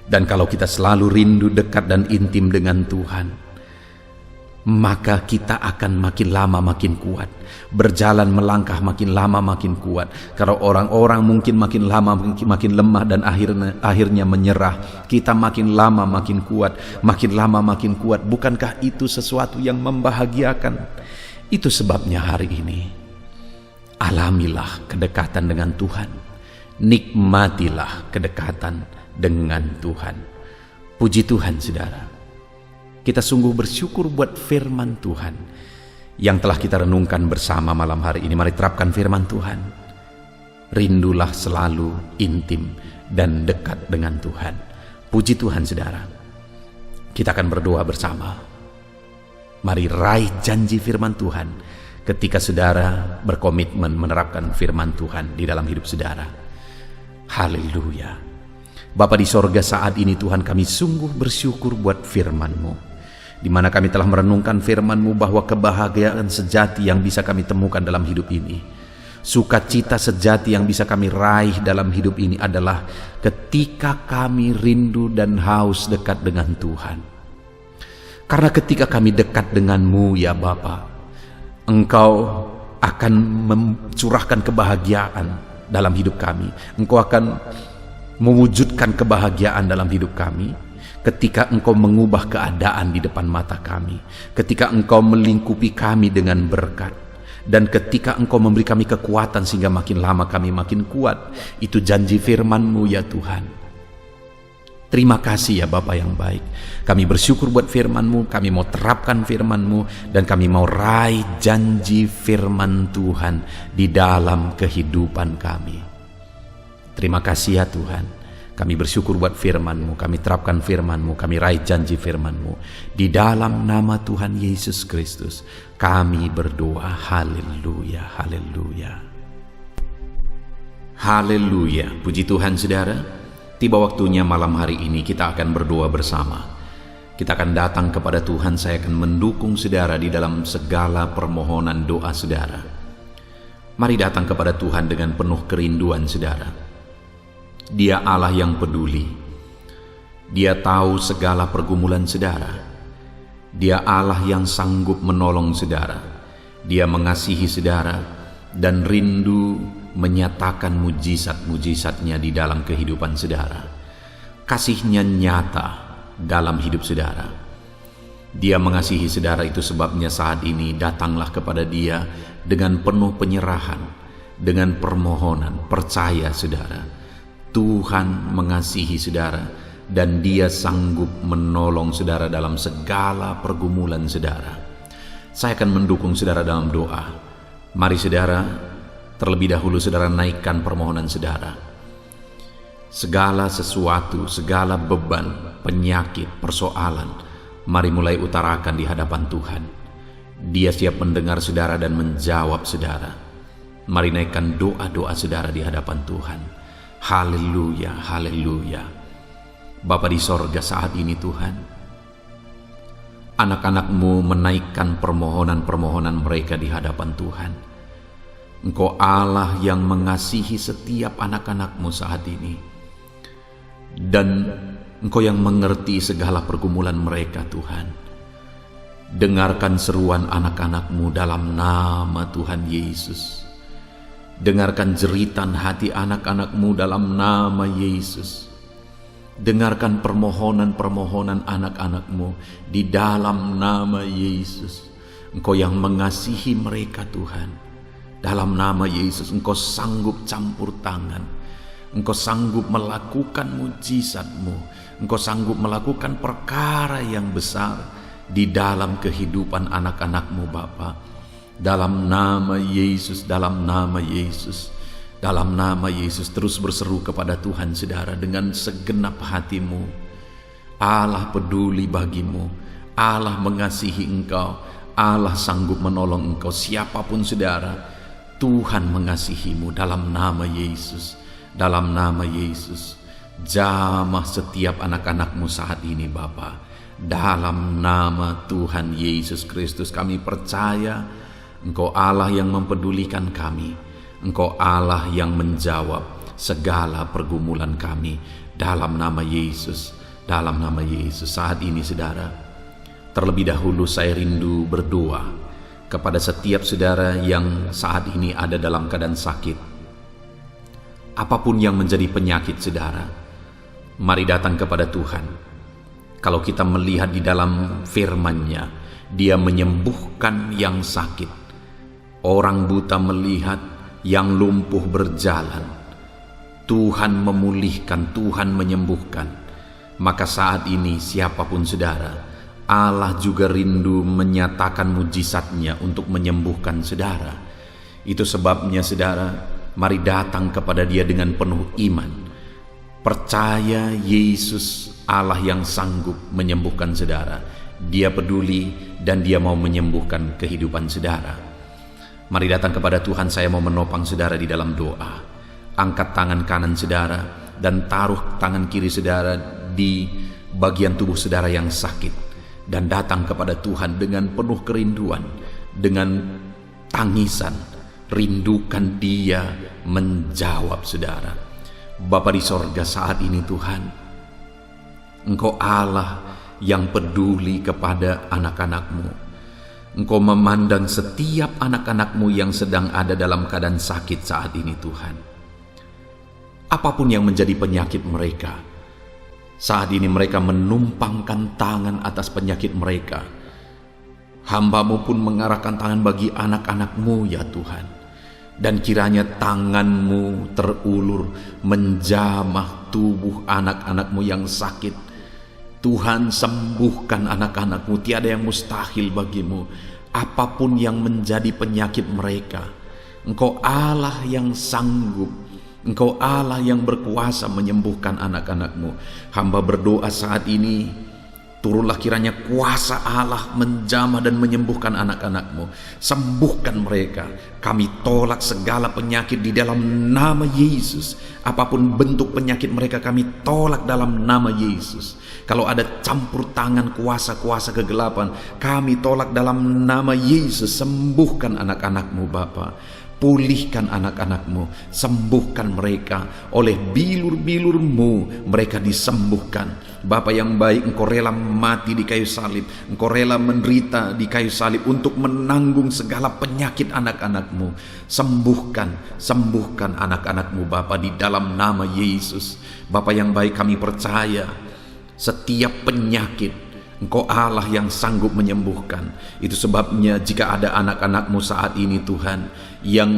Dan kalau kita selalu rindu dekat dan intim dengan Tuhan, maka kita akan makin lama makin kuat, berjalan melangkah makin lama makin kuat. Kalau orang-orang mungkin makin lama makin lemah dan akhirnya menyerah, kita makin lama makin kuat, makin lama makin kuat. Bukankah itu sesuatu yang membahagiakan? Itu sebabnya hari ini alamilah kedekatan dengan Tuhan, nikmatilah kedekatan dengan Tuhan. Puji Tuhan saudara. Kita sungguh bersyukur buat firman Tuhan yang telah kita renungkan bersama malam hari ini. Mari terapkan firman Tuhan. Rindulah selalu intim dan dekat dengan Tuhan. Puji Tuhan saudara. Kita akan berdoa bersama. Mari raih janji firman Tuhan ketika saudara berkomitmen menerapkan firman Tuhan di dalam hidup saudara. Haleluya. Bapa di sorga, saat ini Tuhan kami sungguh bersyukur buat firman-Mu, di mana kami telah merenungkan firman-Mu bahwa kebahagiaan sejati yang bisa kami temukan dalam hidup ini, sukacita sejati yang bisa kami raih dalam hidup ini adalah ketika kami rindu dan haus dekat dengan Tuhan. Karena ketika kami dekat dengan-Mu ya Bapa, Engkau akan mencurahkan kebahagiaan dalam hidup kami. Engkau akan mewujudkan kebahagiaan dalam hidup kami ketika Engkau mengubah keadaan di depan mata kami, ketika Engkau melingkupi kami dengan berkat, Dan ketika Engkau memberi kami kekuatan sehingga makin lama kami makin kuat, itu janji firman-Mu ya Tuhan. Terima kasih ya Bapa yang baik. Kami bersyukur buat firman-Mu, kami mau terapkan firman-Mu, dan kami mau raih janji firman Tuhan di dalam kehidupan kami. Terima kasih ya Tuhan. Kami bersyukur buat firman-Mu, kami terapkan firman-Mu, kami raih janji firman-Mu. Di dalam nama Tuhan Yesus Kristus, kami berdoa. Haleluya, haleluya. Haleluya, puji Tuhan saudara. Tiba waktunya malam hari ini kita akan berdoa bersama. Kita akan datang kepada Tuhan, saya akan mendukung saudara di dalam segala permohonan doa saudara. Mari datang kepada Tuhan dengan penuh kerinduan saudara. Dia Allah yang peduli. Dia tahu segala pergumulan saudara. Dia Allah yang sanggup menolong saudara. Dia mengasihi saudara dan rindu menyatakan mujizat-mujizatnya di dalam kehidupan saudara. Kasih-Nya nyata dalam hidup saudara. Dia mengasihi saudara, itu sebabnya saat ini datanglah kepada Dia dengan penuh penyerahan, dengan permohonan. Percaya saudara, Tuhan mengasihi saudara dan Dia sanggup menolong saudara dalam segala pergumulan saudara. Saya akan mendukung saudara dalam doa. Mari saudara, terlebih dahulu saudara naikkan permohonan saudara. Segala sesuatu, segala beban, penyakit, persoalan, mari mulai utarakan di hadapan Tuhan. Dia siap mendengar saudara dan menjawab saudara. Mari naikkan doa-doa saudara di hadapan Tuhan. Haleluya, haleluya. Bapa di sorga, saat ini Tuhan, anak-anak-Mu menaikkan permohonan-permohonan mereka di hadapan Tuhan. Engkau Allah yang mengasihi setiap anak-anak-Mu saat ini, dan Engkau yang mengerti segala pergumulan mereka Tuhan. Dengarkan seruan anak-anak-Mu dalam nama Tuhan Yesus. Dengarkan jeritan hati anak-anak-Mu dalam nama Yesus. Dengarkan permohonan-permohonan anak-anak-Mu di dalam nama Yesus. Engkau yang mengasihi mereka Tuhan. Dalam nama Yesus, Engkau sanggup campur tangan. Engkau sanggup melakukan mujizat-Mu. Engkau sanggup melakukan perkara yang besar di dalam kehidupan anak-anak-Mu Bapa. Dalam nama Yesus, dalam nama Yesus, dalam nama Yesus, terus berseru kepada Tuhan saudara dengan segenap hatimu. Allah peduli bagimu. Allah mengasihi engkau. Allah sanggup menolong engkau. Siapapun saudara, Tuhan mengasihimu dalam nama Yesus. Dalam nama Yesus, jamah setiap anak-anak-Mu saat ini Bapa. Dalam nama Tuhan Yesus Kristus kami percaya Engkau Allah yang mempedulikan kami. Engkau Allah yang menjawab segala pergumulan kami. Dalam nama Yesus, dalam nama Yesus. Saat ini saudara, terlebih dahulu saya rindu berdoa kepada setiap saudara yang saat ini ada dalam keadaan sakit. Apapun yang menjadi penyakit saudara, mari datang kepada Tuhan. Kalau kita melihat di dalam firman-Nya, Dia menyembuhkan yang sakit. Orang buta melihat, yang lumpuh berjalan. Tuhan memulihkan, Tuhan menyembuhkan. Maka saat ini siapapun saudara, Allah juga rindu menyatakan mujizat-Nya untuk menyembuhkan saudara. Itu sebabnya saudara, mari datang kepada Dia dengan penuh iman. Percaya Yesus Allah yang sanggup menyembuhkan saudara. Dia peduli dan Dia mau menyembuhkan kehidupan saudara. Mari datang kepada Tuhan, saya mau menopang saudara di dalam doa. Angkat tangan kanan saudara dan taruh tangan kiri saudara di bagian tubuh saudara yang sakit. Dan datang kepada Tuhan dengan penuh kerinduan, dengan tangisan. Rindukan Dia menjawab saudara. Bapa di sorga, saat ini Tuhan, Engkau Allah yang peduli kepada anak-anak-Mu. Engkau memandang setiap anak-anak-Mu yang sedang ada dalam keadaan sakit saat ini Tuhan. Apapun yang menjadi penyakit mereka, saat ini mereka menumpangkan tangan atas penyakit mereka. Hamba-Mu pun mengarahkan tangan bagi anak-anak-Mu ya Tuhan. Dan kiranya tangan-Mu terulur menjamah tubuh anak-anak-Mu yang sakit. Tuhan, sembuhkan anak-anak-Mu, tiada yang mustahil bagi-Mu. Apapun yang menjadi penyakit mereka, Engkau Allah yang sanggup, Engkau Allah yang berkuasa menyembuhkan anak-anak-Mu. Hamba berdoa saat ini, turunlah kiranya kuasa Allah menjamah dan menyembuhkan anak-anak-Mu. Sembuhkan mereka. Kami tolak segala penyakit di dalam nama Yesus. Apapun bentuk penyakit mereka, kami tolak dalam nama Yesus. Kalau ada campur tangan kuasa-kuasa kegelapan, kami tolak dalam nama Yesus. Sembuhkan anak-anak-Mu Bapa. Pulihkan anak-anak-Mu, sembuhkan mereka. Oleh bilur-bilur-Mu mereka disembuhkan. Bapa yang baik, Engkau rela mati di kayu salib, Engkau rela menderita di kayu salib untuk menanggung segala penyakit anak-anak-Mu. Sembuhkan anak-anak-Mu Bapa, di dalam nama Yesus. Bapa yang baik, kami percaya setiap penyakit Engkau Allah yang sanggup menyembuhkan. Itu sebabnya jika ada anak-anak-Mu saat ini Tuhan yang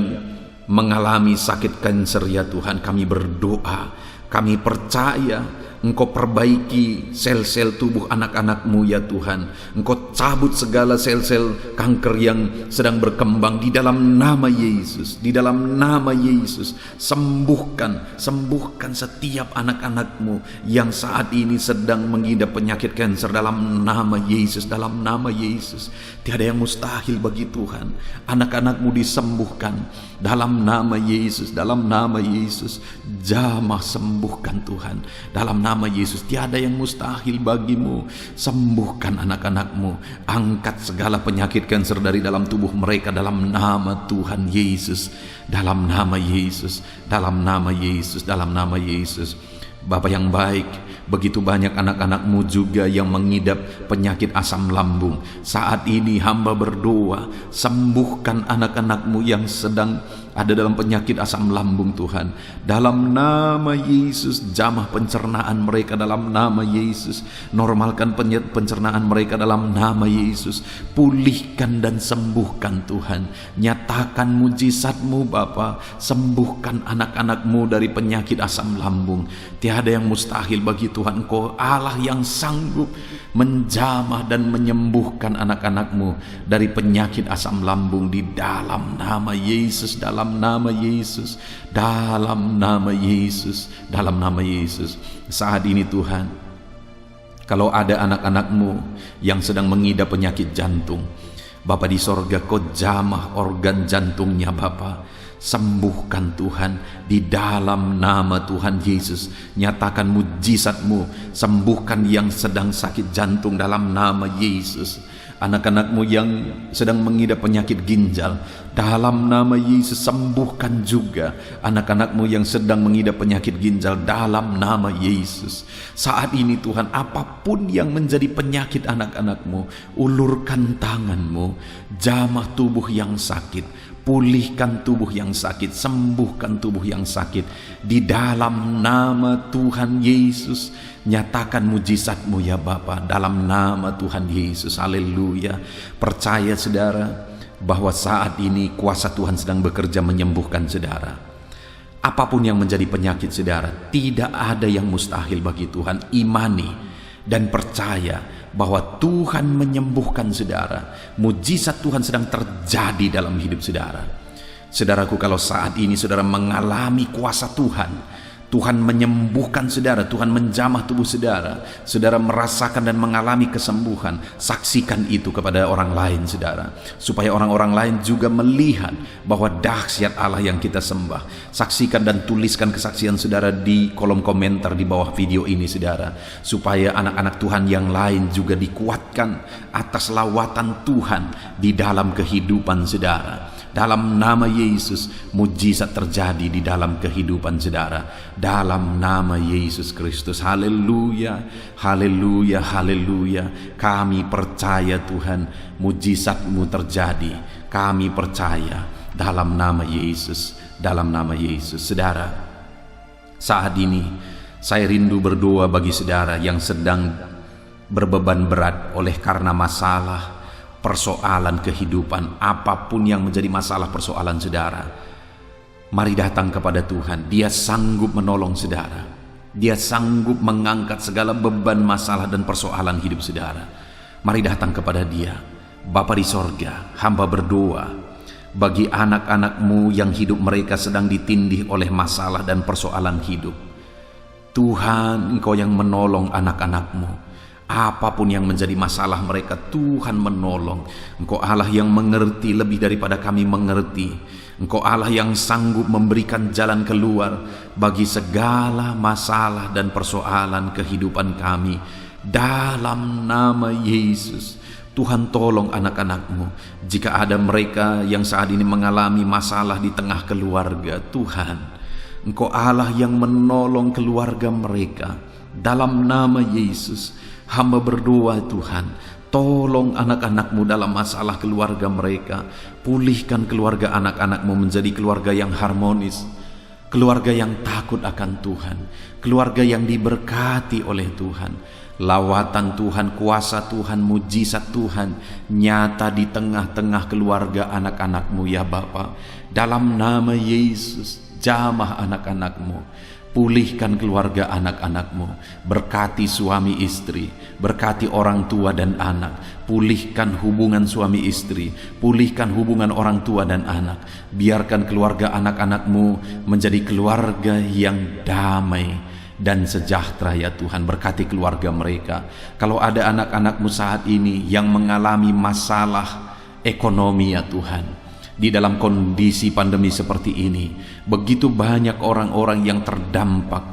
mengalami sakit kanker ya Tuhan, kami berdoa, kami percaya Engkau perbaiki sel-sel tubuh anak-anak-Mu ya Tuhan. Engkau cabut segala sel-sel kanker yang sedang berkembang di dalam nama Yesus. Di dalam nama Yesus, sembuhkan setiap anak-anak-Mu yang saat ini sedang mengidap penyakit kanker dalam nama Yesus. Dalam nama Yesus, tiada yang mustahil bagi Tuhan. Anak-anak-Mu disembuhkan dalam nama Yesus. Dalam nama Yesus, jamah sembuhkan Tuhan. Dalam nama Yesus, tiada yang mustahil bagi-Mu. Sembuhkan anak-anak-Mu. Angkat segala penyakit kanker dari dalam tubuh mereka dalam nama Tuhan Yesus. Dalam nama Yesus. Dalam nama Yesus. Dalam nama Yesus. Bapa yang baik, begitu banyak anak-anak-Mu juga yang mengidap penyakit asam lambung. Saat ini hamba berdoa, sembuhkan anak-anak-Mu yang sedang ada dalam penyakit asam lambung Tuhan. Dalam nama Yesus, jamah pencernaan mereka dalam nama Yesus. Normalkan pencernaan mereka dalam nama Yesus. Pulihkan dan sembuhkan Tuhan. Nyatakan mujizat-Mu Bapa. Sembuhkan anak-anak-Mu dari penyakit asam lambung. Tiada yang mustahil bagi Tuhan. Engkau Allah yang sanggup menjamah dan menyembuhkan anak-anak-Mu dari penyakit asam lambung di dalam nama Yesus. Dalam nama Yesus, dalam nama Yesus, dalam nama Yesus. Saat ini Tuhan, kalau ada anak-anak-Mu yang sedang mengidap penyakit jantung, Bapa di sorga, Kau jamah organ jantungnya Bapa. Sembuhkan Tuhan di dalam nama Tuhan Yesus. Nyatakan mujizat-Mu, sembuhkan yang sedang sakit jantung dalam nama Yesus. Anak-anak-Mu yang sedang mengidap penyakit ginjal, dalam nama Yesus sembuhkan juga anak-anak-Mu yang sedang mengidap penyakit ginjal dalam nama Yesus. Saat ini Tuhan, apapun yang menjadi penyakit anak-anak-Mu, ulurkan tangan-Mu, jamah tubuh yang sakit, pulihkan tubuh yang sakit, sembuhkan tubuh yang sakit di dalam nama Tuhan Yesus. Nyatakan mujizat-Mu ya Bapa, dalam nama Tuhan Yesus. Haleluya. Percaya saudara bahwa saat ini kuasa Tuhan sedang bekerja menyembuhkan saudara. Apapun yang menjadi penyakit saudara, tidak ada yang mustahil bagi Tuhan. Imani dan percaya bahwa Tuhan menyembuhkan saudara. Mujizat Tuhan sedang terjadi dalam hidup saudara. Saudaraku, kalau saat ini saudara mengalami kuasa Tuhan, Tuhan menyembuhkan saudara, Tuhan menjamah tubuh saudara, saudara merasakan dan mengalami kesembuhan, saksikan itu kepada orang lain saudara, supaya orang-orang lain juga melihat bahwa dahsyat Allah yang kita sembah. Saksikan dan tuliskan kesaksian saudara di kolom komentar di bawah video ini saudara, supaya anak-anak Tuhan yang lain juga dikuatkan atas lawatan Tuhan di dalam kehidupan saudara. Dalam nama Yesus, mujizat terjadi di dalam kehidupan saudara. Dalam nama Yesus Kristus. Haleluya, haleluya, haleluya. Kami percaya Tuhan, mujizat-Mu terjadi. Kami percaya dalam nama Yesus. Dalam nama Yesus. Saudara, saat ini saya rindu berdoa bagi saudara yang sedang berbeban berat oleh karena masalah, persoalan kehidupan, apapun yang menjadi masalah persoalan saudara, mari datang kepada Tuhan. Dia sanggup menolong saudara. Dia sanggup mengangkat segala beban masalah dan persoalan hidup saudara. Mari datang kepada Dia. Bapa di sorga, hamba berdoa bagi anak-anak-Mu yang hidup mereka sedang ditindih oleh masalah dan persoalan hidup. Tuhan, Engkau yang menolong anak-anak-Mu. Apapun yang menjadi masalah mereka, Tuhan menolong. Engkau Allah yang mengerti lebih daripada kami mengerti. Engkau Allah yang sanggup memberikan jalan keluar bagi segala masalah dan persoalan kehidupan kami. Dalam nama Yesus, Tuhan tolong anak-anak-Mu. Jika ada mereka yang saat ini mengalami masalah di tengah keluarga, Tuhan, Engkau Allah yang menolong keluarga mereka. Dalam nama Yesus, hamba berdoa Tuhan, tolong anak-anak-Mu dalam masalah keluarga mereka. Pulihkan keluarga anak-anak-Mu menjadi keluarga yang harmonis, keluarga yang takut akan Tuhan, keluarga yang diberkati oleh Tuhan. Lawatan Tuhan, kuasa Tuhan, mujizat Tuhan nyata di tengah-tengah keluarga anak-anak-Mu ya Bapa. Dalam nama Yesus, jamah anak-anak-Mu, pulihkan keluarga anak-anak-Mu, berkati suami istri, berkati orang tua dan anak, pulihkan hubungan suami istri, pulihkan hubungan orang tua dan anak. Biarkan keluarga anak-anak-Mu menjadi keluarga yang damai dan sejahtera ya Tuhan. Berkati keluarga mereka. Kalau ada anak-anak-Mu saat ini yang mengalami masalah ekonomi ya Tuhan, di dalam kondisi pandemi seperti ini, begitu banyak orang-orang yang terdampak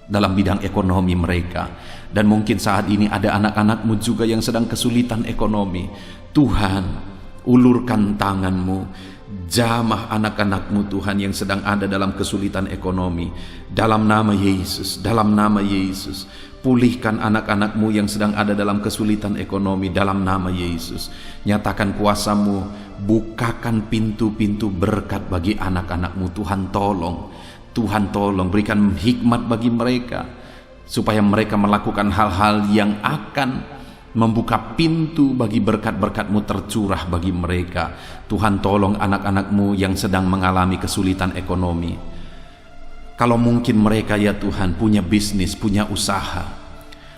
dalam bidang ekonomi mereka. Dan mungkin saat ini ada anak-anak-Mu juga yang sedang kesulitan ekonomi. Tuhan, ulurkan tangan-Mu, jamah anak-anak-Mu Tuhan yang sedang ada dalam kesulitan ekonomi. Dalam nama Yesus, dalam nama Yesus, pulihkan anak-anak-Mu yang sedang ada dalam kesulitan ekonomi. Dalam nama Yesus, nyatakan kuasa-Mu, bukakan pintu-pintu berkat bagi anak-anak-Mu. Tuhan tolong, Tuhan tolong, berikan hikmat bagi mereka supaya mereka melakukan hal-hal yang akan membuka pintu bagi berkat-berkat-Mu tercurah bagi mereka. Tuhan tolong anak-anak-Mu yang sedang mengalami kesulitan ekonomi. Kalau mungkin mereka ya Tuhan punya bisnis, punya usaha,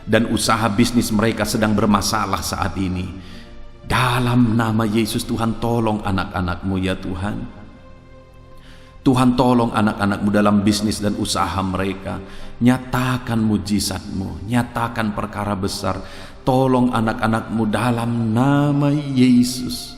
dan usaha bisnis mereka sedang bermasalah saat ini, dalam nama Yesus Tuhan tolong anak-anak-Mu ya Tuhan. Tuhan tolong anak-anak-Mu dalam bisnis dan usaha mereka. Nyatakan mujizat-Mu, nyatakan perkara besar. Tolong anak-anak-Mu dalam nama Yesus.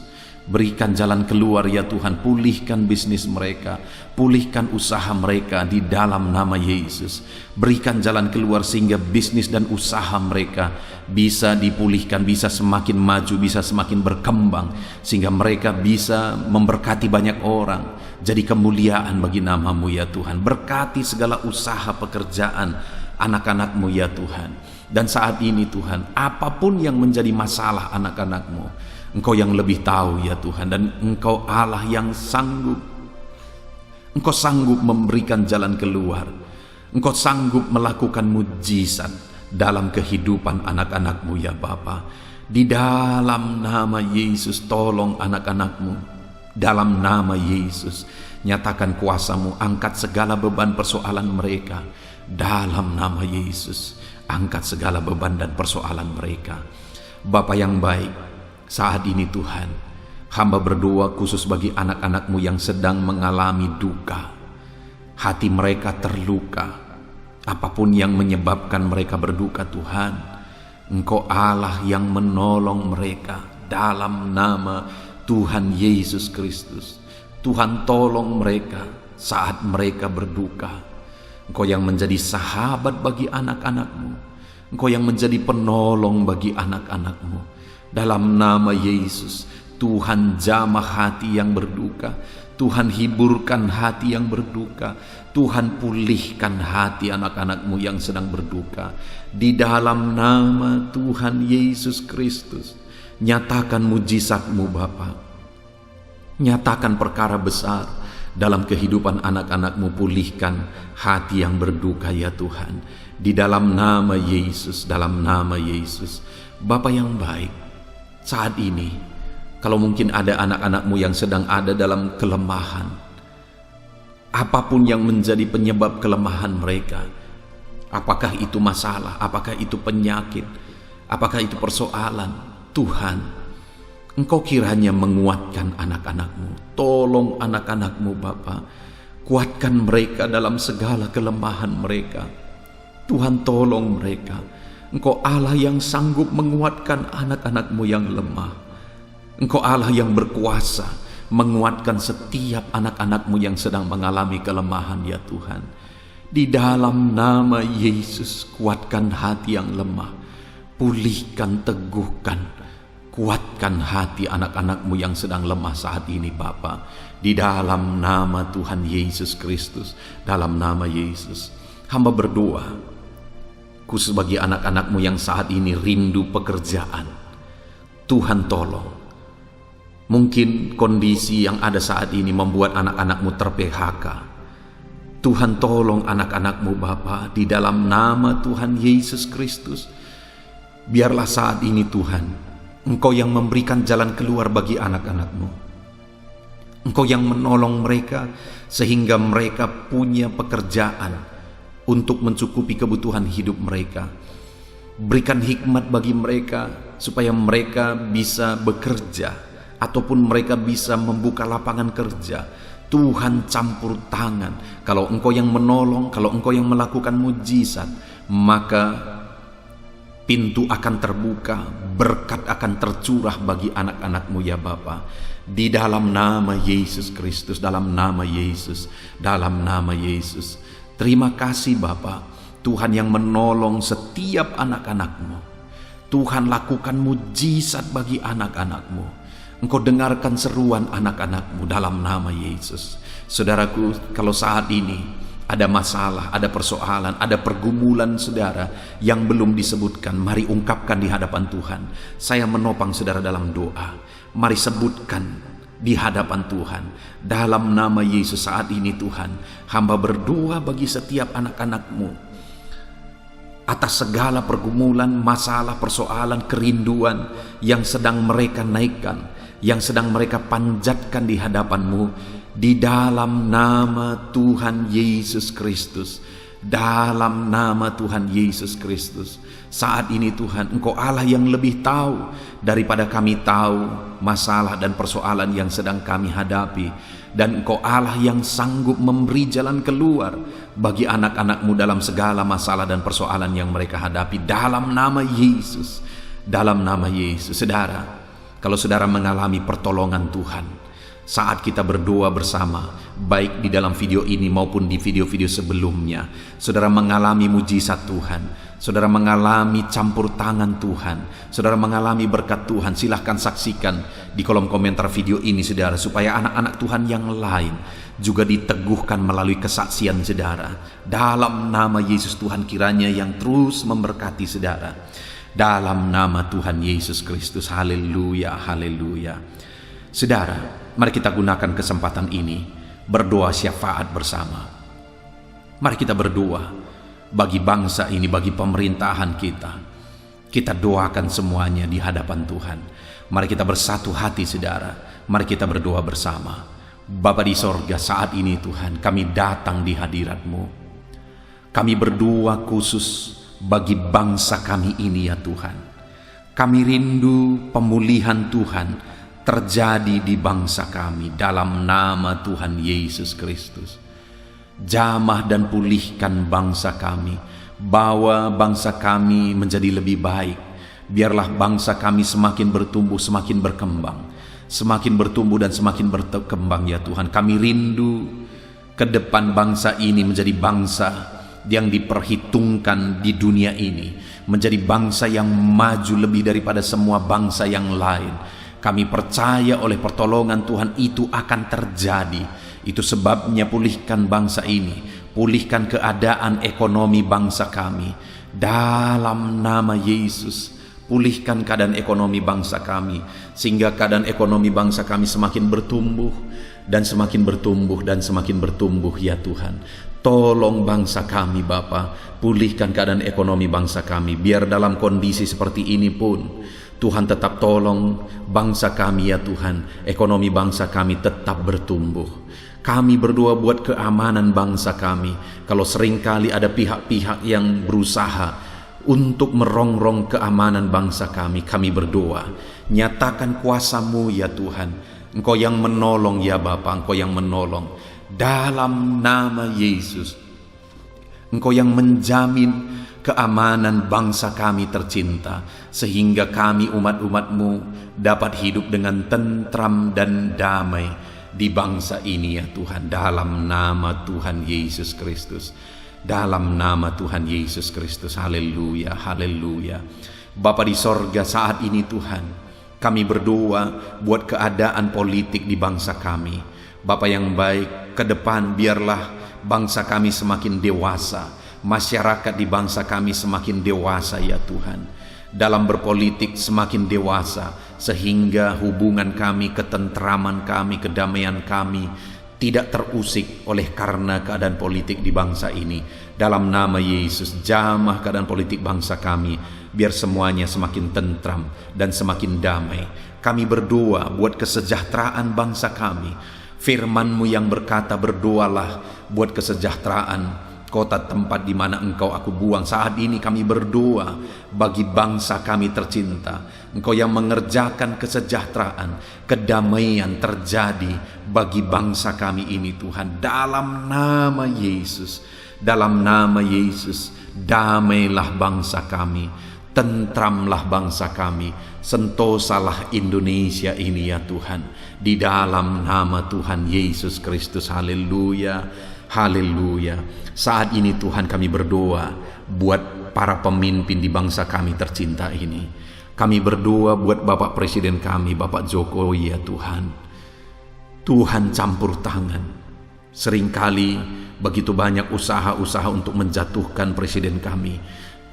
Berikan jalan keluar ya Tuhan. Pulihkan bisnis mereka, pulihkan usaha mereka di dalam nama Yesus. Berikan jalan keluar sehingga bisnis dan usaha mereka bisa dipulihkan, bisa semakin maju, bisa semakin berkembang, sehingga mereka bisa memberkati banyak orang, jadi kemuliaan bagi nama-Mu ya Tuhan. Berkati segala usaha pekerjaan anak-anak-Mu ya Tuhan. Dan saat ini Tuhan, apapun yang menjadi masalah anak-anak-Mu, Engkau yang lebih tahu ya Tuhan. Dan Engkau Allah yang sanggup, Engkau sanggup memberikan jalan keluar, Engkau sanggup melakukan mujizat dalam kehidupan anak-anak-Mu ya Bapa. Di dalam nama Yesus tolong anak-anak-Mu. Dalam nama Yesus nyatakan kuasa-Mu, angkat segala beban persoalan mereka. Dalam nama Yesus angkat segala beban dan persoalan mereka. Bapa yang baik, saat ini Tuhan, hamba berdoa khusus bagi anak-anak-Mu yang sedang mengalami duka. Hati mereka terluka. Apapun yang menyebabkan mereka berduka Tuhan, Engkau Allah yang menolong mereka. Dalam nama Tuhan Yesus Kristus, Tuhan tolong mereka saat mereka berduka. Engkau yang menjadi sahabat bagi anak-anak-Mu, Engkau yang menjadi penolong bagi anak-anak-Mu. Dalam nama Yesus, Tuhan jamah hati yang berduka, Tuhan hiburkan hati yang berduka, Tuhan pulihkan hati anak-anak-Mu yang sedang berduka. Di dalam nama Tuhan Yesus Kristus, nyatakan mujizat-Mu Bapa, nyatakan perkara besar dalam kehidupan anak-anak-Mu. Pulihkan hati yang berduka ya Tuhan. Di dalam nama Yesus, dalam nama Yesus. Bapa yang baik, saat ini Kalau mungkin ada anak-anak-Mu yang sedang ada dalam kelemahan, apapun yang menjadi penyebab kelemahan mereka, apakah itu masalah, apakah itu penyakit, apakah itu persoalan, Tuhan, Engkau kiranya menguatkan anak-anak-Mu. Tolong anak-anak-Mu Bapa, kuatkan mereka dalam segala kelemahan mereka. Tuhan, tolong mereka. Engkau Allah yang sanggup menguatkan anak-anak-Mu yang lemah. Engkau Allah yang berkuasa menguatkan setiap anak-anak-Mu yang sedang mengalami kelemahan, ya Tuhan. Di dalam nama Yesus, kuatkan hati yang lemah, pulihkan, teguhkan, kuatkan hati anak-anak-Mu yang sedang lemah saat ini Bapa. Di dalam nama Tuhan Yesus Kristus, dalam nama Yesus, hamba berdoa khusus bagi anak-anak-Mu yang saat ini rindu pekerjaan. Tuhan tolong. Mungkin kondisi yang ada saat ini membuat anak-anak-Mu ter-PHK. Tuhan tolong anak-anak-Mu Bapa, di dalam nama Tuhan Yesus Kristus. Biarlah saat ini Tuhan, Engkau yang memberikan jalan keluar bagi anak-anak-Mu. Engkau yang menolong mereka sehingga mereka punya pekerjaan untuk mencukupi kebutuhan hidup mereka. Berikan hikmat bagi mereka supaya mereka bisa bekerja ataupun mereka bisa membuka lapangan kerja. Tuhan, campur tangan. Kalau Engkau yang menolong, kalau Engkau yang melakukan mujizat, maka pintu akan terbuka, berkat akan tercurah bagi anak-anak-Mu ya Bapa. Di dalam nama Yesus Kristus, dalam nama Yesus, dalam nama Yesus. Terima kasih Bapa, Tuhan yang menolong setiap anak-anak-Mu. Tuhan, lakukan mujizat bagi anak-anak-Mu. Engkau dengarkan seruan anak-anak-Mu dalam nama Yesus. Saudaraku, kalau saat ini ada masalah, ada persoalan, ada pergumulan saudara yang belum disebutkan, mari ungkapkan di hadapan Tuhan. Saya menopang saudara dalam doa. Mari sebutkan di hadapan Tuhan. Dalam nama Yesus saat ini Tuhan, hamba berdoa bagi setiap anak-anak-Mu atas segala pergumulan, masalah, persoalan, kerinduan yang sedang mereka naikkan, yang sedang mereka panjatkan di hadapan-Mu. Di dalam nama Tuhan Yesus Kristus, dalam nama Tuhan Yesus Kristus, saat ini Tuhan, Engkau Allah yang lebih tahu daripada kami tahu masalah dan persoalan yang sedang kami hadapi, dan Engkau Allah yang sanggup memberi jalan keluar bagi anak-anak-Mu dalam segala masalah dan persoalan yang mereka hadapi. Dalam nama Yesus, dalam nama Yesus. Saudara, kalau saudara mengalami pertolongan Tuhan saat kita berdoa bersama, baik di dalam video ini maupun di video-video sebelumnya, saudara mengalami mujizat Tuhan, saudara mengalami campur tangan Tuhan, saudara mengalami berkat Tuhan, silahkan saksikan di kolom komentar video ini saudara, supaya anak-anak Tuhan yang lain juga diteguhkan melalui kesaksian saudara. Dalam nama Yesus, Tuhan kiranya yang terus memberkati saudara. Dalam nama Tuhan Yesus Kristus, haleluya, haleluya. Saudara, mari kita gunakan kesempatan ini berdoa syafaat bersama. Mari kita berdoa bagi bangsa ini, bagi pemerintahan kita. Kita doakan semuanya di hadapan Tuhan. Mari kita bersatu hati saudara. Mari kita berdoa bersama. Bapa di sorga, saat ini Tuhan, kami datang di hadirat-Mu. Kami berdoa khusus bagi bangsa kami ini ya Tuhan. Kami rindu pemulihan Tuhan terjadi di bangsa kami dalam nama Tuhan Yesus Kristus. Jamah dan pulihkan bangsa kami, bawa bangsa kami menjadi lebih baik. Biarlah bangsa kami semakin bertumbuh, semakin berkembang, semakin bertumbuh dan semakin berkembang ya Tuhan. Kami rindu ke depan bangsa ini menjadi bangsa yang diperhitungkan di dunia ini, menjadi bangsa yang maju lebih daripada semua bangsa yang lain. Kami percaya oleh pertolongan Tuhan itu akan terjadi. Itu sebabnya pulihkan bangsa ini, pulihkan keadaan ekonomi bangsa kami. Dalam nama Yesus, pulihkan keadaan ekonomi bangsa kami, sehingga keadaan ekonomi bangsa kami semakin bertumbuh dan semakin bertumbuh dan semakin bertumbuh ya Tuhan. Tolong bangsa kami Bapa, pulihkan keadaan ekonomi bangsa kami. Biar dalam kondisi seperti ini pun Tuhan tetap tolong bangsa kami ya Tuhan, ekonomi bangsa kami tetap bertumbuh. Kami berdoa buat keamanan bangsa kami. Kalau seringkali ada pihak-pihak yang berusaha untuk merongrong keamanan bangsa kami berdoa, nyatakan kuasa-Mu ya Tuhan. Engkau yang menolong ya Bapa, Engkau yang menolong. Dalam nama Yesus, Engkau yang menjamin keamanan bangsa kami tercinta, sehingga kami umat-umat-Mu dapat hidup dengan tentram dan damai di bangsa ini ya Tuhan. Dalam nama Tuhan Yesus Kristus, dalam nama Tuhan Yesus Kristus. Haleluya, haleluya. Bapa di sorga, saat ini Tuhan, kami berdoa buat keadaan politik di bangsa kami. Bapa yang baik, ke depan biarlah bangsa kami semakin dewasa, masyarakat di bangsa kami semakin dewasa ya Tuhan, dalam berpolitik semakin dewasa, sehingga hubungan kami, ketentraman kami, kedamaian kami tidak terusik oleh karena keadaan politik di bangsa ini. Dalam nama Yesus, jamah keadaan politik bangsa kami, biar semuanya semakin tentram dan semakin damai. Kami berdoa buat kesejahteraan bangsa kami. Firman-Mu yang berkata, berdoalah buat kesejahteraan kota tempat di mana Engkau aku buang. Saat ini kami berdoa bagi bangsa kami tercinta. Engkau yang mengerjakan kesejahteraan, kedamaian terjadi bagi bangsa kami ini Tuhan. Dalam nama Yesus, dalam nama Yesus, damailah bangsa kami, tentramlah bangsa kami, sentosalah Indonesia ini ya Tuhan. Di dalam nama Tuhan Yesus Kristus. Haleluya, haleluya. Saat ini Tuhan kami berdoa buat para pemimpin di bangsa kami tercinta ini. Kami berdoa buat Bapak Presiden kami, Bapak Jokowi ya Tuhan. Tuhan campur tangan. Seringkali begitu banyak usaha-usaha untuk menjatuhkan Presiden kami.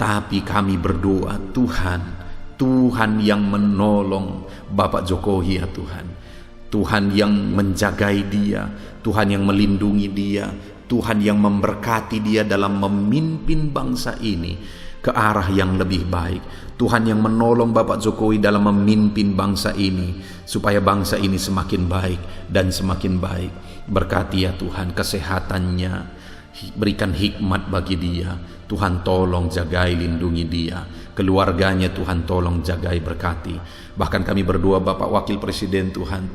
Tapi kami berdoa, Tuhan yang menolong Bapak Jokowi ya Tuhan. Tuhan yang menjagai dia, Tuhan yang melindungi dia, Tuhan yang memberkati dia dalam memimpin bangsa ini ke arah yang lebih baik. Tuhan yang menolong Bapak Jokowi dalam memimpin bangsa ini, supaya bangsa ini semakin baik dan semakin baik. Berkati ya Tuhan kesehatannya, berikan hikmat bagi dia. Tuhan tolong jagai, lindungi dia, keluarganya Tuhan tolong jagai, berkati. Bahkan kami berdoa Bapak Wakil Presiden Tuhan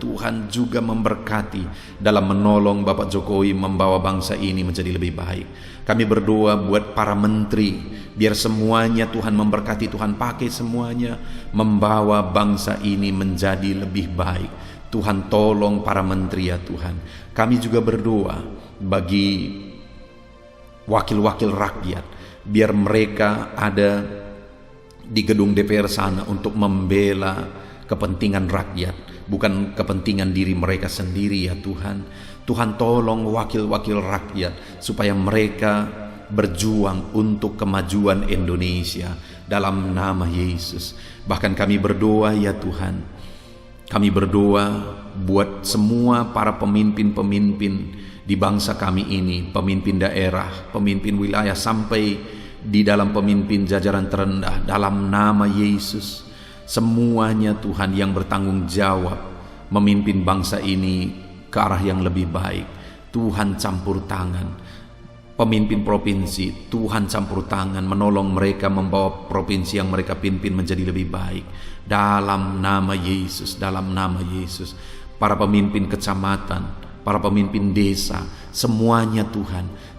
juga memberkati dalam menolong Bapak Jokowi membawa bangsa ini menjadi lebih baik. Kami berdoa buat para menteri, biar semuanya Tuhan memberkati, Tuhan pakai semuanya membawa bangsa ini menjadi lebih baik. Tuhan tolong para menteri ya Tuhan. Kami juga berdoa bagi wakil-wakil rakyat, biar mereka ada di gedung DPR sana untuk membela kepentingan rakyat, bukan kepentingan diri mereka sendiri ya Tuhan. Tuhan tolong wakil-wakil rakyat supaya mereka berjuang untuk kemajuan Indonesia dalam nama Yesus. Bahkan kami berdoa ya Tuhan, kami berdoa buat semua para pemimpin-pemimpin di bangsa kami ini, pemimpin daerah, pemimpin wilayah, sampai di dalam pemimpin jajaran terendah, dalam nama Yesus. Semuanya Tuhan yang bertanggung jawab memimpin bangsa ini ke arah yang lebih baik, Tuhan campur tangan. Pemimpin provinsi, Tuhan campur tangan, menolong mereka membawa provinsi yang mereka pimpin menjadi lebih baik. Dalam nama Yesus, dalam nama Yesus. Para pemimpin kecamatan, para pemimpin desa, semuanya Tuhan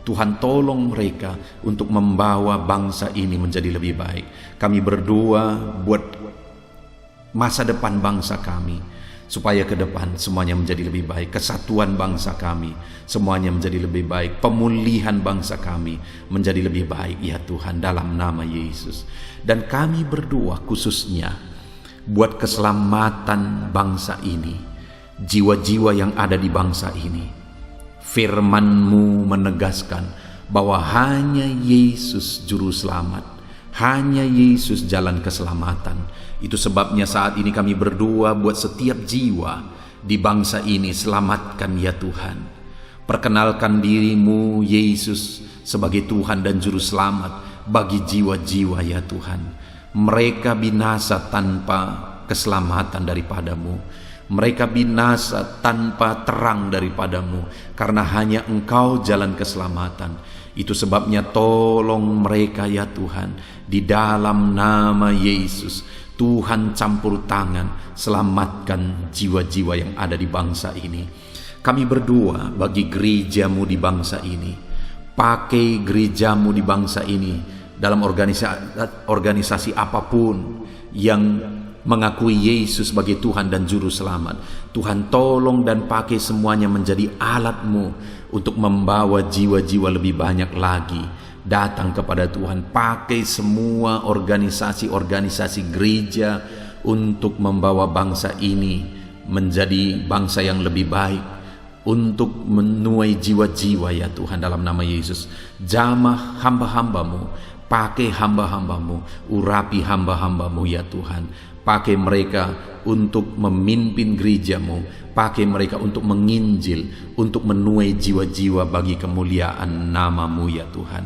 tolong mereka untuk membawa bangsa ini menjadi lebih baik. Kami berdoa buat masa depan bangsa kami, supaya ke depan semuanya menjadi lebih baik. Kesatuan bangsa kami semuanya menjadi lebih baik. Pemulihan bangsa kami menjadi lebih baik ya Tuhan, dalam nama Yesus. Dan kami berdoa khususnya buat keselamatan bangsa ini, jiwa-jiwa yang ada di bangsa ini. Firman-Mu menegaskan bahwa hanya Yesus juru selamat, hanya Yesus jalan keselamatan. Itu sebabnya saat ini kami berdoa buat setiap jiwa di bangsa ini, selamatkan ya Tuhan. Perkenalkan diri-Mu Yesus sebagai Tuhan dan juru selamat bagi jiwa-jiwa ya Tuhan. Mereka binasa tanpa keselamatan daripadamu. Mereka binasa tanpa terang daripadamu, karena hanya Engkau jalan keselamatan. Itu sebabnya tolong mereka ya Tuhan, di dalam nama Yesus. Tuhan campur tangan, selamatkan jiwa-jiwa yang ada di bangsa ini. Kami berdoa bagi gerejamu di bangsa ini. Pakai gerejamu di bangsa ini dalam organisasi apapun yang mengakui Yesus sebagai Tuhan dan Juru Selamat. Tuhan tolong dan pakai semuanya menjadi alat-Mu untuk membawa jiwa-jiwa lebih banyak lagi datang kepada Tuhan. Pakai semua organisasi-organisasi gereja untuk membawa bangsa ini menjadi bangsa yang lebih baik, untuk menuai jiwa-jiwa ya Tuhan, dalam nama Yesus. Jamah hamba-hamba-Mu, pakai hamba-hamba-Mu, urapi hamba-hamba-Mu ya Tuhan. Pakai mereka untuk memimpin gereja-Mu, pakai mereka untuk menginjil, untuk menuai jiwa-jiwa bagi kemuliaan nama-Mu ya Tuhan.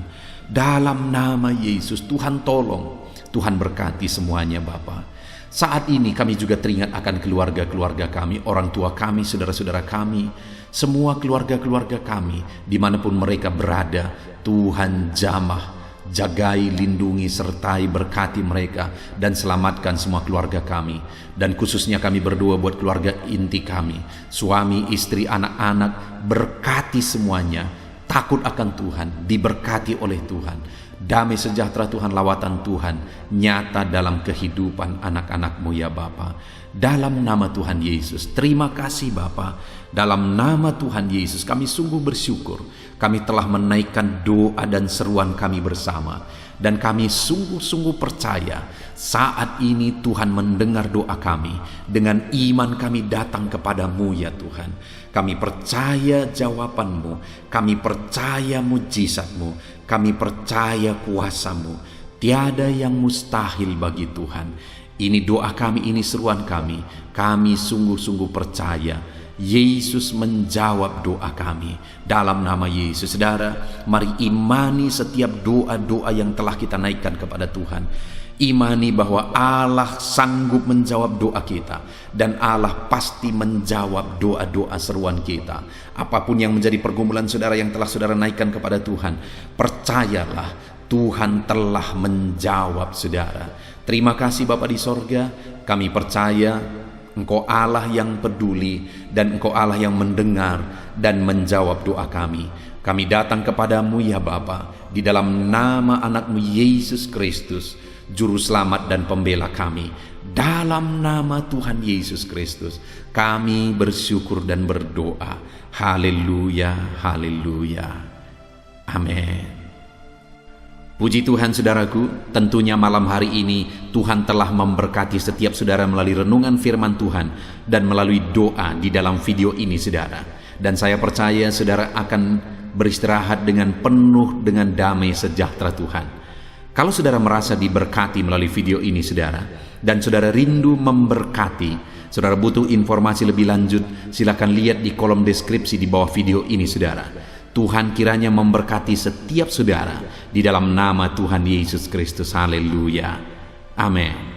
Dalam nama Yesus, Tuhan tolong, Tuhan berkati semuanya Bapa. Saat ini kami juga teringat akan keluarga-keluarga kami, orang tua kami, saudara-saudara kami, semua keluarga-keluarga kami, dimanapun mereka berada. Tuhan jamah, jagai, lindungi, sertai, berkati mereka, dan selamatkan semua keluarga kami. Dan khususnya kami berdoa buat keluarga inti kami, suami, istri, anak-anak, berkati semuanya, takut akan Tuhan, diberkati oleh Tuhan. Damai sejahtera Tuhan, lawatan Tuhan nyata dalam kehidupan anak-anak-Mu ya Bapa. Dalam nama Tuhan Yesus, terima kasih Bapa. Dalam nama Tuhan Yesus kami sungguh bersyukur. Kami telah menaikkan doa dan seruan kami bersama. Dan kami sungguh-sungguh percaya saat ini Tuhan mendengar doa kami. Dengan iman kami datang kepadamu ya Tuhan. Kami percaya jawaban-Mu, kami percaya mujizat-Mu, kami percaya kuasa-Mu. Tiada yang mustahil bagi Tuhan. Ini doa kami, ini seruan kami. Kami sungguh-sungguh percaya Yesus menjawab doa kami. Dalam nama Yesus, saudara, mari imani setiap doa-doa yang telah kita naikkan kepada Tuhan. Imani bahwa Allah sanggup menjawab doa kita, dan Allah pasti menjawab doa-doa seruan kita. Apapun yang menjadi pergumulan saudara yang telah saudara naikkan kepada Tuhan, percayalah Tuhan telah menjawab saudara. Terima kasih Bapa di sorga, kami percaya Engkau Allah yang peduli, dan Engkau Allah yang mendengar dan menjawab doa kami. Kami datang kepadamu ya Bapa, di dalam nama anak-Mu Yesus Kristus, Juru Selamat dan Pembela kami. Dalam nama Tuhan Yesus Kristus kami bersyukur dan berdoa. Haleluya, haleluya, amin. Puji Tuhan saudaraku, tentunya malam hari ini Tuhan telah memberkati setiap saudara melalui renungan firman Tuhan dan melalui doa di dalam video ini saudara. Dan saya percaya saudara akan beristirahat dengan penuh dengan damai sejahtera Tuhan. Kalau saudara merasa diberkati melalui video ini saudara, dan saudara rindu memberkati, saudara butuh informasi lebih lanjut, silakan lihat di kolom deskripsi di bawah video ini saudara. Tuhan kiranya memberkati setiap saudara di dalam nama Tuhan Yesus Kristus. Haleluya. Amin.